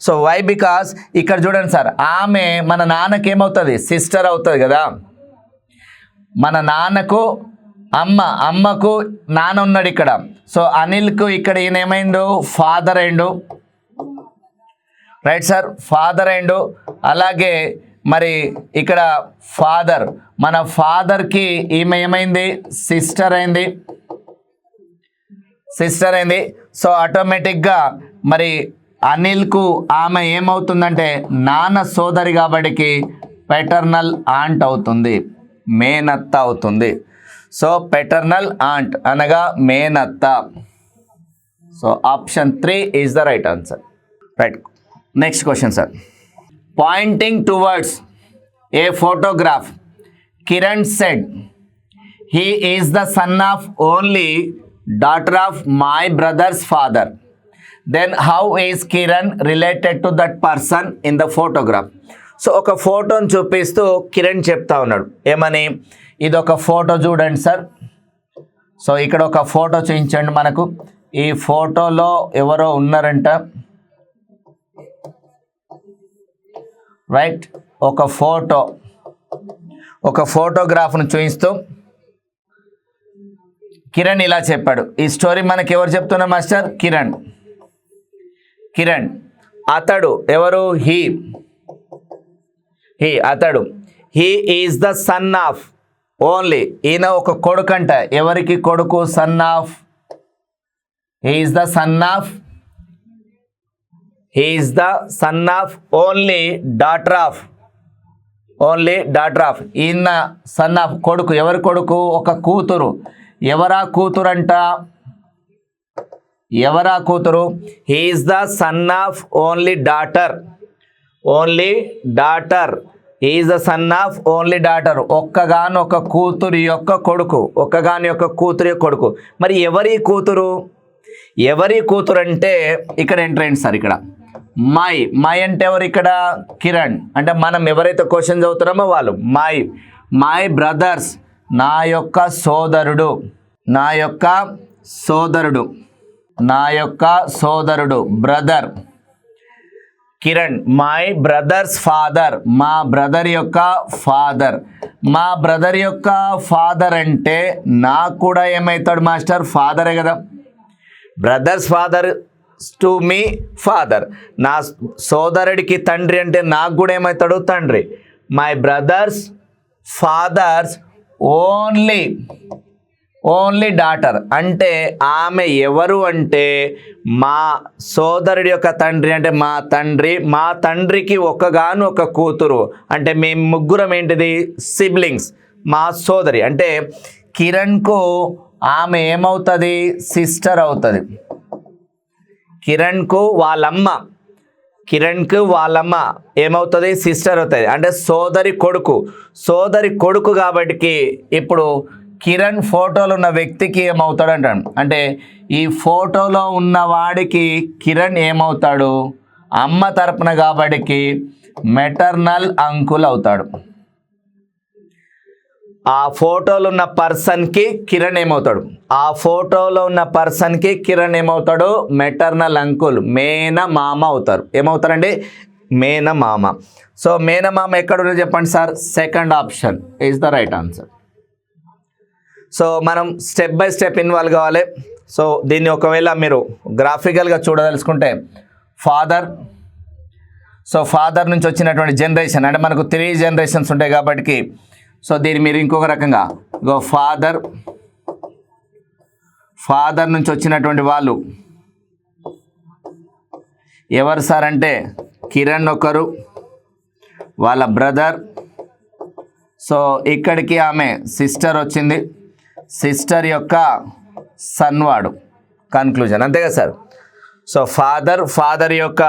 So why because ఇక్కడ చూడండి సార్, ఆమె మన నాన్నకి ఏమవుతుంది సిస్టర్ అవుతుంది కదా. మన నాన్నకు అమ్మకు నాన్న ఉన్నాడు ఇక్కడ. సో అనిల్కు ఇక్కడ ఈయన ఏమైండు ఫాదర్ అయిండు, రైట్ సార్, ఫాదర్ అయిండు. అలాగే మరి ఇక్కడ మన ఫాదర్కి ఈమె ఏమైంది సిస్టర్ అయింది. సో ఆటోమేటిక్గా మరి అనిల్కు ఆమె ఏమవుతుందంటే నాన్న సోదరి కాబట్టి పెటర్నల్ ఆంట్ అవుతుంది, మేనత్త అవుతుంది. సో పెటర్నల్ ఆంట్ అనగా మేనత్త. So option 3 is the right answer. Right. Next question sir. Poynting towards A photograph Kiran said he is the son of only daughter of my brother's father. Then how is Kiran related to that person in the photograph? So ఒక ఫోటోని చూపిస్తూ కిరణ్ చెప్తా ఉన్నాడు ఏమని, ఇది ఒక photo చూడండి sir. So ఇక్కడ ఒక ఫోటో చూపించండి మనకు. ఈ ఫోటోలో ఎవరో ఉన్నారంట, రైట్. ఒక ఫోటోగ్రాఫ్ను చూపిస్తూ కిరణ్ ఇలా చెప్పాడు. ఈ స్టోరీ మనకి ఎవరు చెప్తున్నారు మాస్టర్? కిరణ్. అతడు ఎవరు? అతడు he is the son of only. ఈయన ఒక కొడుకు అంట. ఎవరికి కొడుకు? Son of. He is the son of only daughter of. ఈయన సన్ ఆఫ్ కొడుకు. ఎవరి కొడుకు? ఒక కూతురు. ఎవరా కూతురంట? He is the son of only daughter. He is the son of only daughter. ఒక్కగాని ఒక కూతురు యొక్క కొడుకు. మరి ఎవరి కూతురు అంటే ఇక్కడ ఎంట్రెంట్ సార్. ఇక్కడ మై అంటే ఎవరు? ఇక్కడ కిరణ్. అంటే మనం ఎవరైతే క్వశ్చన్ చదువుతున్నామో వాళ్ళు. మై బ్రదర్స్, నా యొక్క సోదరుడు brother. Kiran my brother's father, మా బ్రదర్ యొక్క ఫాదర్ అంటే నాకు కూడా ఏమవుతాడు మాస్టర్? ఫాదరే కదా. Brother's father to me father. నా సోదరుడికి తండ్రి అంటే నాకు కూడా ఏమవుతాడు? తండ్రి. My brother's father's only daughter అంటే ఆమె ఎవరు అంటే మా సోదరుడి యొక్క తండ్రి అంటే మా తండ్రికి ఒక్కగాను ఒక కూతురు. అంటే మేము ముగ్గురం ఏంటిది? సిబ్లింగ్స్. మా సోదరి అంటే కిరణ్కు ఆమె ఏమవుతుంది? సిస్టర్ అవుతుంది. కిరణ్కు వాళ్ళమ్మ ఏమవుతుంది? సిస్టర్ అవుతుంది. అంటే సోదరి కొడుకు కాబట్టి ఇప్పుడు కిరణ్ ఫోటోలో ఉన్న వ్యక్తికి ఏమవుతాడు అంటాడు. అంటే ఈ ఫోటోలో ఉన్న వాడికి కిరణ్ ఏమవుతాడు? అమ్మ తరపున కాబట్టి మెటర్నల్ అంకుల్ అవుతాడు. ఆ ఫోటోలో ఉన్న పర్సన్కి కిరణ్ ఏమవుతాడు? మెటర్నల్ అంకుల్, మేనమామ అవుతారు. ఏమవుతారండి? మేనమామ. సో మేనమామ ఎక్కడ చెప్పండి sir? Second option is the right answer. So మనం స్టెప్ బై స్టెప్ ఇన్వాల్వ్ కావాలి. సో దీన్ని ఒకవేళ మీరు గ్రాఫికల్గా చూడదలుచుకుంటే ఫాదర్ నుంచి వచ్చినటువంటి జనరేషన్ అంటే మనకు 3 జనరేషన్స్ ఉంటాయి కాబట్టి సో దీన్ని మీరు ఇంకొక రకంగా ఫాదర్ నుంచి వచ్చినటువంటి వాళ్ళు ఎవరు సార్ అంటే కిరణ్ ఒకరు, వాళ్ళ బ్రదర్. సో ఇక్కడికి ఆమె సిస్టర్ వచ్చింది, సిస్టర్ యొక్క సన్ వాడు. కన్క్లూజన్ అంతే కదా సార్. సో ఫాదర్ యొక్క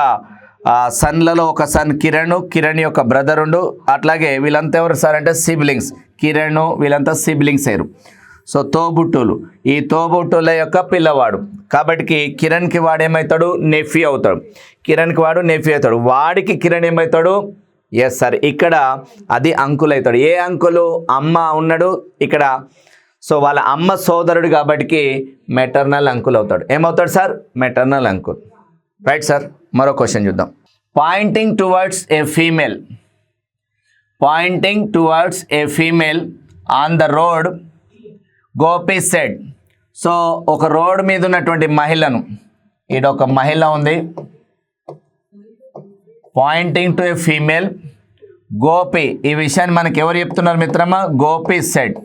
సన్లలో ఒక సన్ కిరణ్ యొక్క బ్రదర్ ఉండు. అట్లాగే వీళ్ళంతా ఎవరు సార్ అంటే సిబ్లింగ్స్. కిరణ్ వీళ్ళంతా సిబ్లింగ్స్ అయ్యారు. సో తోబుట్టులు, ఈ తోబుట్టుల యొక్క పిల్లవాడు కాబట్టి కిరణ్కి వాడు ఏమవుతాడు? నెఫ్యూ అవుతాడు. వాడికి కిరణ్ ఏమవుతాడు? ఎస్ సార్, ఇక్కడ అది అంకుల్ అవుతాడు. ఏ అంకులు? అమ్మ ఉన్నాడు ఇక్కడ. సో వాళ్ళ అమ్మ సోదరుడు కాబట్టి మెటర్నల్ అంకుల్ అవుతాడు. ఏమవుతాడు sir? Maternal uncle. Right sir. మరో క్వశ్చన్ చూద్దాం. Poynting towards a female on the road Gopi said. So ఒక రోడ్ మీద ఉన్నటువంటి మహిళను, ఇక్కడ ఒక మహిళ ఉంది, pointing to A female Gopi. ఈ విషయాన్ని మనకి ఎవరు చెప్తున్నారు మిత్రమా? Gopi said.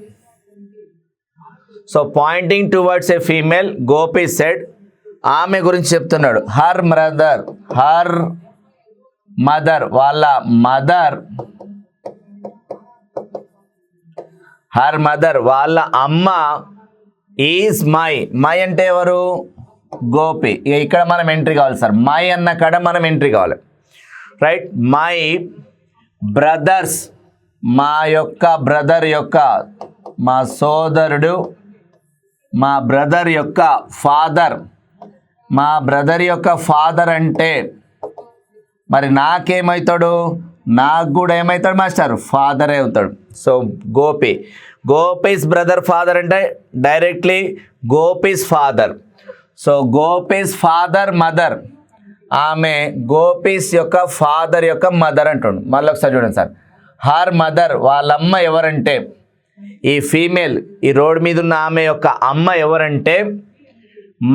So pointing towards a female Gopi said ఆమె గురించి చెప్తున్నాడు. హర్ మదర్ వాళ్ళ మదర్, హర్ మదర్ వాళ్ళ అమ్మ ఈజ్ మై అంటే ఎవరు? గోపి. ఇక్కడ మనం ఎంట్రీ కావాలి సార్. మై అన్న కాడ మనం ఎంట్రీ కావాలి. రైట్. మై బ్రదర్స్, మా యొక్క బ్రదర్ యొక్క, మా సోదరుడు, మా బ్రదర్ యొక్క ఫాదర్. మా బ్రదర్ యొక్క ఫాదర్ అంటే మరి నాకేమవుతాడు? నాకు కూడా ఏమవుతాడు మాస్టర్? ఫాదరే అవుతాడు. సో గోపీస్ బ్రదర్ ఫాదర్ అంటే directly gopis father. So gopis father mother, ఆమె గోపీస్ యొక్క ఫాదర్ యొక్క మదర్ అంటుండు. మళ్ళీ ఒకసారి చూడండి సార్. హర్ మదర్ వాళ్ళమ్మ ఎవరంటే, ఈ ఫీమేల్ ఈ రోడ్ మీద ఉన్న ఆమె యొక్క అమ్మ ఎవరంటే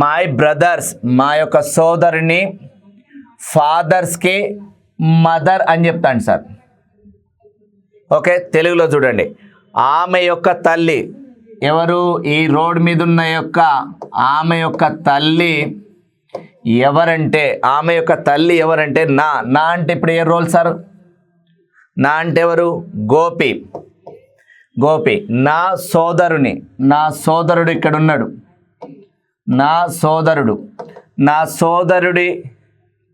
మై బ్రదర్స్, మా యొక్క సోదరుని ఫాదర్స్కి మదర్ అని చెప్తాను సార్. ఓకే, తెలుగులో చూడండి. ఆమె యొక్క తల్లి ఎవరు? ఈ రోడ్ మీద ఉన్న యొక్క ఆమె యొక్క తల్లి ఎవరంటే, ఆమె యొక్క తల్లి ఎవరంటే నా అంటే ఇప్పుడు ఏ రోల్ సార్? నా అంటే ఎవరు? గోపి. నా సోదరుడు ఇక్కడ ఉన్నాడు. నా సోదరుడి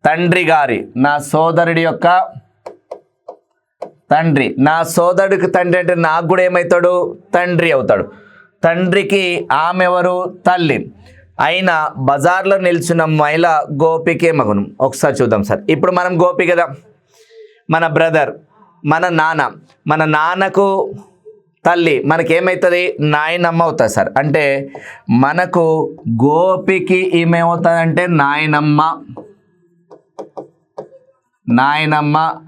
తండ్రి గారి, నా సోదరుడి యొక్క తండ్రి. నా సోదరుడికి తండ్రి అంటే నాకు కూడా ఏమవుతాడు? తండ్రి అవుతాడు. తండ్రికి ఆమె ఎవరు? తల్లి. అయినా బజార్లో నిల్చున్న మహిళ గోపికే మగును. ఒకసారి చూద్దాం సార్. ఇప్పుడు మనం గోపి కదా, మన బ్రదర్, మన నాన్నకు తల్లి మనకేమవుతుంది? నాయనమ్మ అవుతుంది సార్. అంటే మనకు గోపికి ఏమవుతుందంటే నాయనమ్మ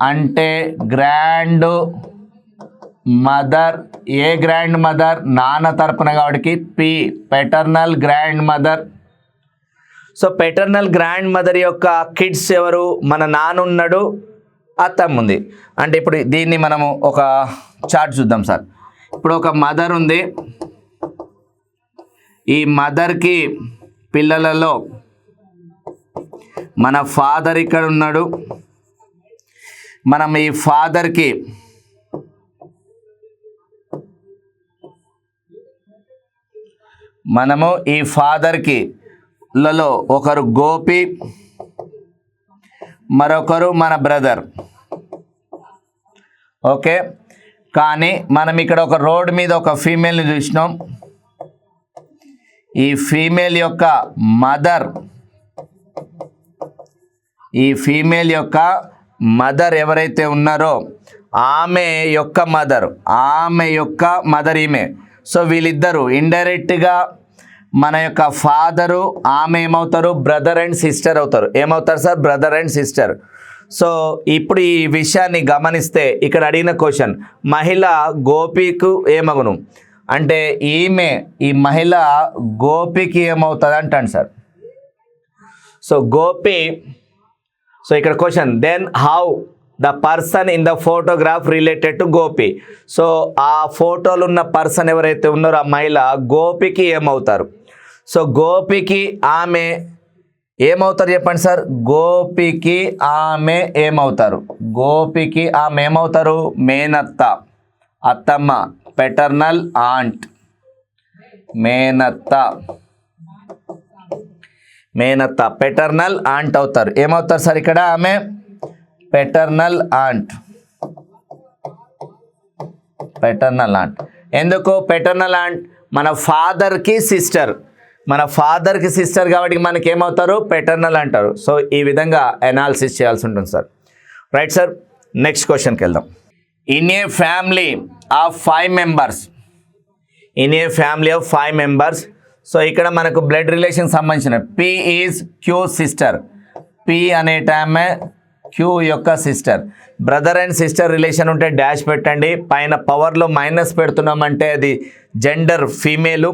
అంటే గ్రాండ్ మదర్. ఏ గ్రాండ్ మదర్? నాన్న తరపున కాబట్టి paternal grand mother. So paternal grand mother యొక్క కిడ్స్ ఎవరు? మన నాన్న ఉన్నాడు, అత్తమ్మ ఉంది. అంటే ఇప్పుడు దీన్ని మనము ఒక చార్ట్ చూద్దాం సార్. ఇప్పుడు ఒక మదర్ ఉంది. ఈ మదర్కి పిల్లలలో మన ఫాదర్ ఇక్కడ ఉన్నాడు. మనం ఈ ఫాదర్కి లలో ఒకరు గోపి, మరొకరు మన బ్రదర్. ఓకే, కానీ మనం ఇక్కడ ఒక రోడ్ మీద ఒక ఫీమేల్ని చూసినాం. ఈ ఫీమేల్ యొక్క మదర్ ఎవరైతే ఉన్నారో ఆమె యొక్క మదర్ ఈమె. సో వీళ్ళిద్దరూ ఇండైరెక్ట్గా మన యొక్క ఫాదరు, ఆమె ఏమవుతారు? బ్రదర్ అండ్ సిస్టర్ అవుతారు. ఏమవుతారు sir? Brother and sister. So ఇప్పుడు ఈ విషయాన్ని గమనిస్తే ఇక్కడ అడిగిన క్వశ్చన్, మహిళ గోపికు ఏమగును అంటే ఈ మహిళ గోపికి ఏమవుతుంది అంటాను సార్. సో గోపి. సో ఇక్కడ question, then how the person in the photograph related to Gopi. So ఆ ఫోటోలు ఉన్న పర్సన్ ఎవరైతే ఉన్నారో ఆ మహిళ గోపికి ఏమవుతారు? సో గోపికి ఆమె ఏమవుతారు చెప్పండి సార్? గోపికి ఆమె ఏమవుతారు? మేనత్త, అత్తమ్మ, పెటర్నల్ ఆంట్. మేనత్త పెటర్నల్ ఆంట్ అవుతారు. ఏమవుతారు సార్ ఇక్కడ? ఆమె పెటర్నల్ ఆంట్. ఎందుకు పెటర్నల్ ఆంట్? మన ఫాదర్కి సిస్టర్ కాబట్టి మనకి ఏమవుతారు? పెటర్నల్ అంటారు. సో ఈ విధంగా అనాలిసిస్ చేయాల్సి ఉంటుంది సార్. రైట్ సార్, నెక్స్ట్ క్వశ్చన్కి వెళ్దాం. In a family of 5 members. So ఇక్కడ మనకు బ్లడ్ రిలేషన్ సంబంధించిన P is Q sister. P అనేటామె క్యూ యొక్క sister. Brother and sister relation ఉంటే డాష్ పెట్టండి. పైన పవర్లో మైనస్ పెడుతున్నామంటే అది జెండర్ ఫీమేలు.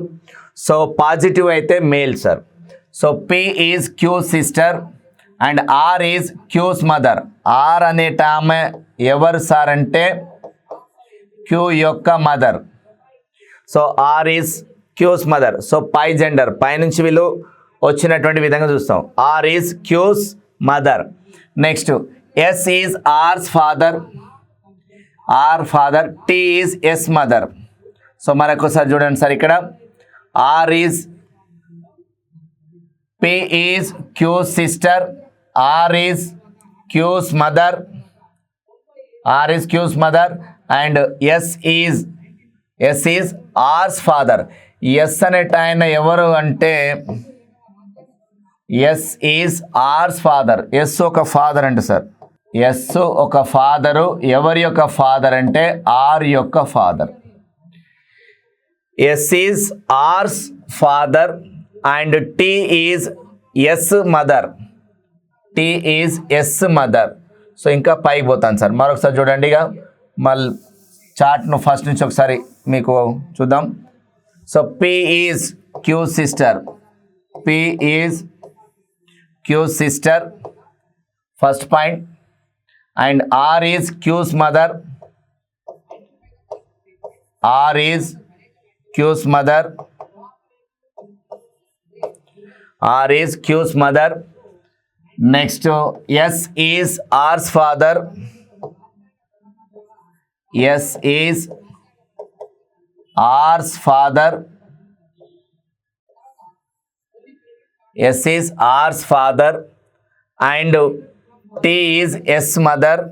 సో పాజిటివ్ అయితే male sir. So P is Q sister and R is Q's mother. R అనేటామె ఎవరు సార్ అంటే క్యూ యొక్క mother. So R is Q's mother. So పై జెండర్, పైనుంచి వీళ్ళు వచ్చినటువంటి విధంగా చూస్తాం. R is Q's mother. Next S is R's father, R father. T is S mother. So మరొకసారి చూడండి సార్, ఇక్కడ R is P is Q's sister, R is Q's mother, R is Q's mother and S is R's father. S అనేట ఆయన ఎవరు అంటే S is R's father. S ఒక father అంటే sir, S ఒక ఫాదరు. ఎవరి యొక్క ఫాదర్ అంటే ఆర్ యొక్క father. S is R's father and T is S mother, T is S mother. So ఇంకా పైకి పోతాను సార్. మరొకసారి చూడండి, ఇక మళ్ళీ చార్ట్ను ఫస్ట్ నుంచి ఒకసారి మీకు చూద్దాం. So P is Q sister, P is Q sister first point. And R is Q's mother, R is Q's mother, R is Q's mother. Next S is R's father, S is R's father, S is R's father and T is S mother,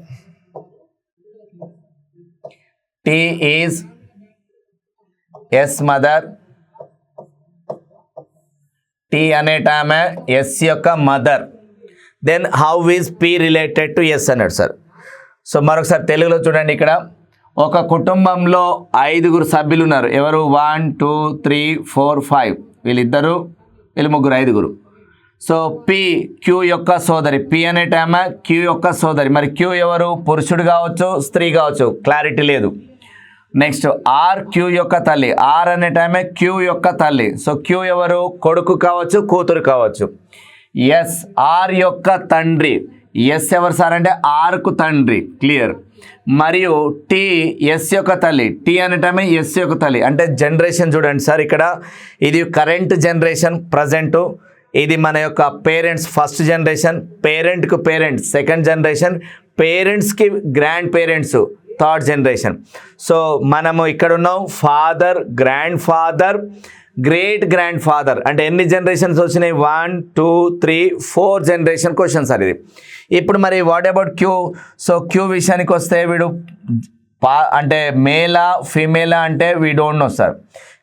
T is S mother. T అనేట ఆమె S యొక్క mother. Then how is P related to S అన్నాడు sir. So మరొకసారి తెలుగులో చూడండి, ఇక్కడ ఒక కుటుంబంలో 5 సభ్యులు ఉన్నారు. ఎవరు? 1 2 3 4 5. వీళ్ళిద్దరు, వీళ్ళు ముగ్గురు, 5. సో పి క్యూ యొక్క సోదరి, పి అనేట ఆమె క్యూ యొక్క సోదరి. మరి క్యూ ఎవరు? పురుషుడు కావచ్చు, స్త్రీ కావచ్చు, క్లారిటీ లేదు. నెక్స్ట్ ఆర్ క్యూ యొక్క తల్లి, ఆర్ అనే టైమే క్యూ యొక్క తల్లి. సో క్యూ ఎవరు? కొడుకు కావచ్చు, కూతురు కావచ్చు. ఎస్ ఆర్ యొక్క తండ్రి, ఎస్ ఎవరు సార్ అంటే ఆర్కు తండ్రి, క్లియర్. మరియు టీ ఎస్ యొక్క తల్లి, టీ అనే టైమే ఎస్ యొక్క తల్లి. అంటే జనరేషన్ చూడండి సార్, ఇక్కడ ఇది కరెంట్ జనరేషన్ ప్రజెంటు, ఇది మన యొక్క పేరెంట్స్ ఫస్ట్ జనరేషన్, పేరెంట్కు పేరెంట్స్ సెకండ్ జనరేషన్, పేరెంట్స్కి grandparents third generation. So మనము ఇక్కడ ఉన్నాం father, grandfather, great grandfather. అంటే ఎన్ని జనరేషన్స్ వచ్చినాయి? 1 2 3 4 జనరేషన్ క్వశ్చన్ సార్ ఇది. ఇప్పుడు మరి what about Q? So Q విషయానికి వస్తే వీడు అంటే మేలా ఫీమేలా అంటే we don't know sir.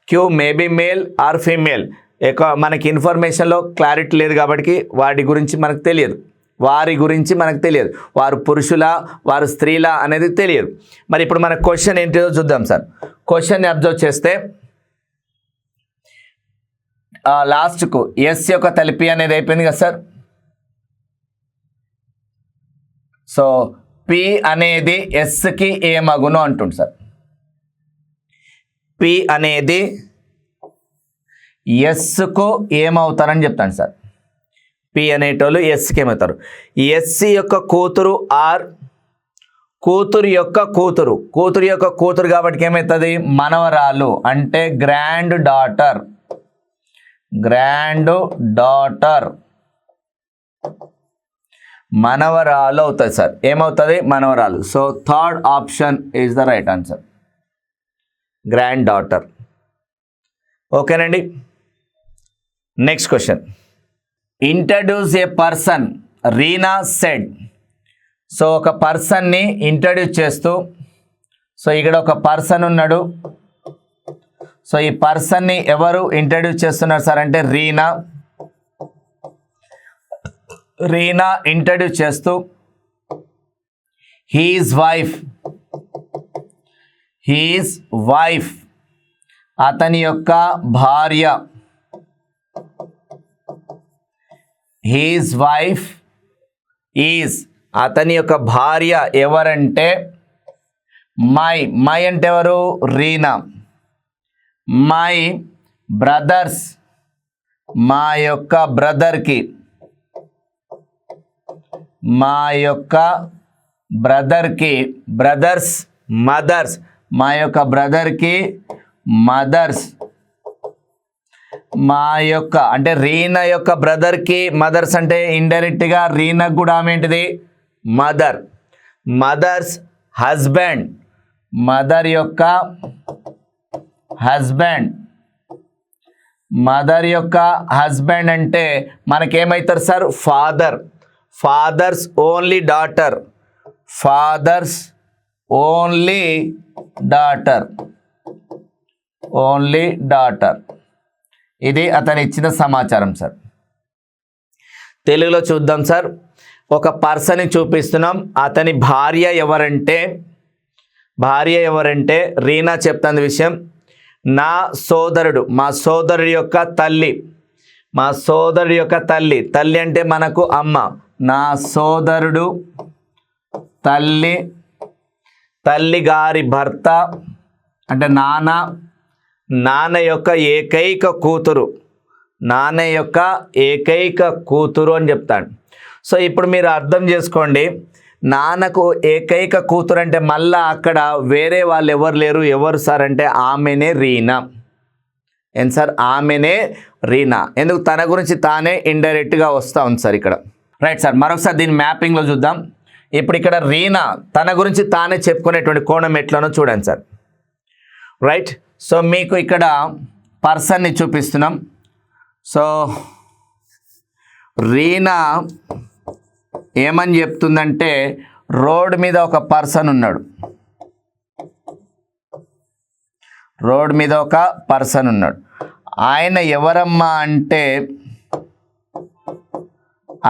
Q maybe male or female. ఎక్కువ మనకి ఇన్ఫర్మేషన్లో క్లారిటీ లేదు కాబట్టి వాటి గురించి మనకు తెలియదు, వారి గురించి మనకు తెలియదు. వారు పురుషులా, వారు స్త్రీలా అనేది తెలియదు. మరి ఇప్పుడు మన క్వశ్చన్ ఏంటిదో చూద్దాం సార్. క్వశ్చన్ని అబ్జర్వ్ చేస్తే లాస్ట్కు ఎస్ యొక్క తలిపి అనేది అయిపోయింది కదా సార్. సో పి అనేది ఎస్కి ఏమగును అంటుంది సార్. పి అనేది ఎస్కు ఏమవుతారని చెప్తాను సార్. పి అనేటోళ్ళు ఎస్కి ఏమవుతారు? ఎస్సి యొక్క కూతురు ఆర్, కూతురు యొక్క కూతురు, కూతురు యొక్క కూతురు కాబట్టి ఏమవుతుంది? మనవరాలు అంటే గ్రాండ్ డాటర్, గ్రాండ్ డాటర్ మనవరాలు అవుతుంది సార్. ఏమవుతుంది? మనవరాలు. So third option is the right answer, granddaughter. ఓకేనండి. Next question. Introduce a person, Reena said. So ఒక పర్సన్ని ఇంట్రడ్యూస్ చేస్తూ, సో ఇక్కడ ఒక పర్సన్ ఉన్నాడు. సో ఈ పర్సన్ని ఎవరు ఇంట్రడ్యూస్ చేస్తున్నారు సార్ అంటే రీనా. రీనా ఇంట్రడ్యూస్ చేస్తూ హీజ్ వైఫ్, హీజ్ వైఫ్ అతని యొక్క భార్య, హీజ్ వైఫ్ ఈజ్ అతని యొక్క భార్య ఎవరంటే మై, మై అంటే ఎవరు? రీనా. మై బ్రదర్స్, మా యొక్క బ్రదర్కి, మా యొక్క బ్రదర్కి, బ్రదర్స్ మదర్స్, మా యొక్క బ్రదర్కి మదర్స్ మా యొక్క అంటే రీనా యొక్క బ్రదర్కి మదర్స్ అంటే ఇండైరెక్ట్గా రీనాకు కూడా ఆమె ఏంటిది మదర్. మదర్స్ హస్బెండ్, మదర్ యొక్క హస్బెండ్, మదర్ యొక్క హస్బెండ్ అంటే మనకేమవుతారు sir father. Father's only daughter, father's only daughter, only daughter. ఇది అతను ఇచ్చిన సమాచారం సార్. తెలుగులో చూద్దాం సార్. ఒక పర్సన్ని చూపిస్తున్నాం. అతని భార్య ఎవరంటే రీనా చెప్తున్న విషయం, నా సోదరుడు, మా సోదరుడి యొక్క తల్లి, మా సోదరుడి యొక్క తల్లి, తల్లి అంటే మనకు అమ్మ, నా సోదరుడు తల్లి, తల్లి గారి భర్త అంటే నాన్న యొక్క ఏకైక కూతురు, నాన్న యొక్క ఏకైక కూతురు అని చెప్తాడు. సో ఇప్పుడు మీరు అర్థం చేసుకోండి, నాన్నకు ఏకైక కూతురు అంటే మళ్ళా అక్కడ వేరే వాళ్ళు ఎవరు లేరు. ఎవరు సార్ అంటే ఆమెనే రీనా. ఏం సార్ ఆమెనే రీనా. ఎందుకు తన గురించి తానే ఇండైరెక్ట్గా వస్తూ ఉంది సార్ ఇక్కడ. రైట్ సార్, మరొకసారి దీని మ్యాపింగ్లో చూద్దాం. ఇప్పుడు ఇక్కడ రీనా తన గురించి తానే చెప్పుకునేటువంటి కోణం ఎట్లనో చూడండి సార్. రైట్, సో మీకు ఇక్కడ పర్సన్ని చూపిస్తున్నాం. సో రీనా ఏమని చెప్తుందంటే రోడ్ మీద ఒక పర్సన్ ఉన్నాడు, రోడ్ మీద ఒక పర్సన్ ఉన్నాడు. ఆయన ఎవరమ్మా అంటే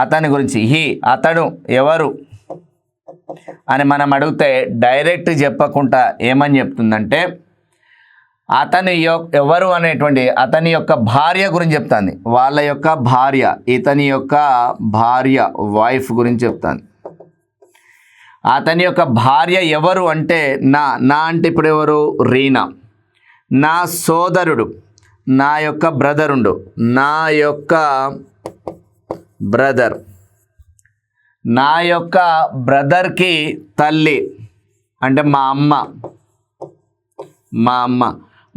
అతని గురించి అతడు ఎవరు అని మనం అడిగితే డైరెక్ట్ చెప్పకుండా ఏమని చెప్తుందంటే అతని ఎవరు అనేటువంటి అతని యొక్క భార్య గురించి చెప్తాను. వాళ్ళ యొక్క భార్య, ఇతని యొక్క భార్య వైఫ్ గురించి చెప్తాను. అతని యొక్క భార్య ఎవరు అంటే నా అంటే ఇప్పుడు ఎవరు రీనా. నా సోదరుడు, నా యొక్క బ్రదరుండు, నా యొక్క బ్రదర్, నా యొక్క బ్రదర్కి తల్లి అంటే మా అమ్మ,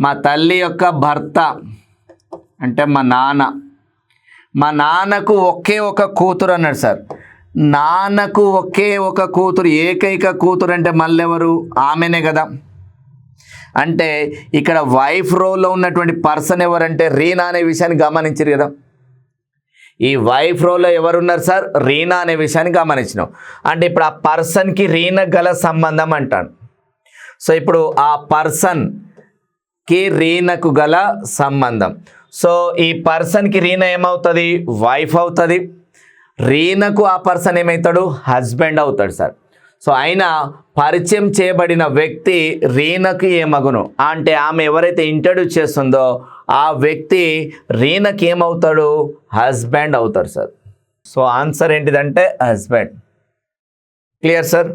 మా తల్లి యొక్క భర్త అంటే మా నాన్న. మా నాన్నకు ఒకే ఒక కూతురు అన్నాడు సార్. నాన్నకు ఒకే ఒక కూతురు, ఏకైక కూతురు అంటే మళ్ళీ ఎవరు ఆమెనే కదా. అంటే ఇక్కడ వైఫ్ రోల్లో ఉన్నటువంటి పర్సన్ ఎవరంటే రీనా అనే విషయాన్ని గమనించారు కదా. ఈ వైఫ్ రోల్లో ఎవరున్నారు సార్ రీనా అనే విషయాన్ని గమనించినాం. అంటే ఇప్పుడు ఆ పర్సన్కి రీనా గల సంబంధం అంటాను. సో ఇప్పుడు ఆ పర్సన్కి రీనాకు గల సంబంధం. సో ఈ పర్సన్కి రీనా ఏమవుతుంది వైఫ్ అవుతుంది, రీనాకు ఆ పర్సన్ ఏమవుతాడు హస్బెండ్ అవుతాడు సార్. సో అయినా పరిచయం చేయబడిన వ్యక్తి రీనాకి ఏమగును అంటే ఆమె ఎవరైతే ఇంట్రడ్యూస్ చేస్తుందో ఆ వ్యక్తి రీనాకి ఏమవుతాడు హస్బెండ్ అవుతాడు సార్. సో ఆన్సర్ ఏంటిదంటే హస్బెండ్. Clear sir.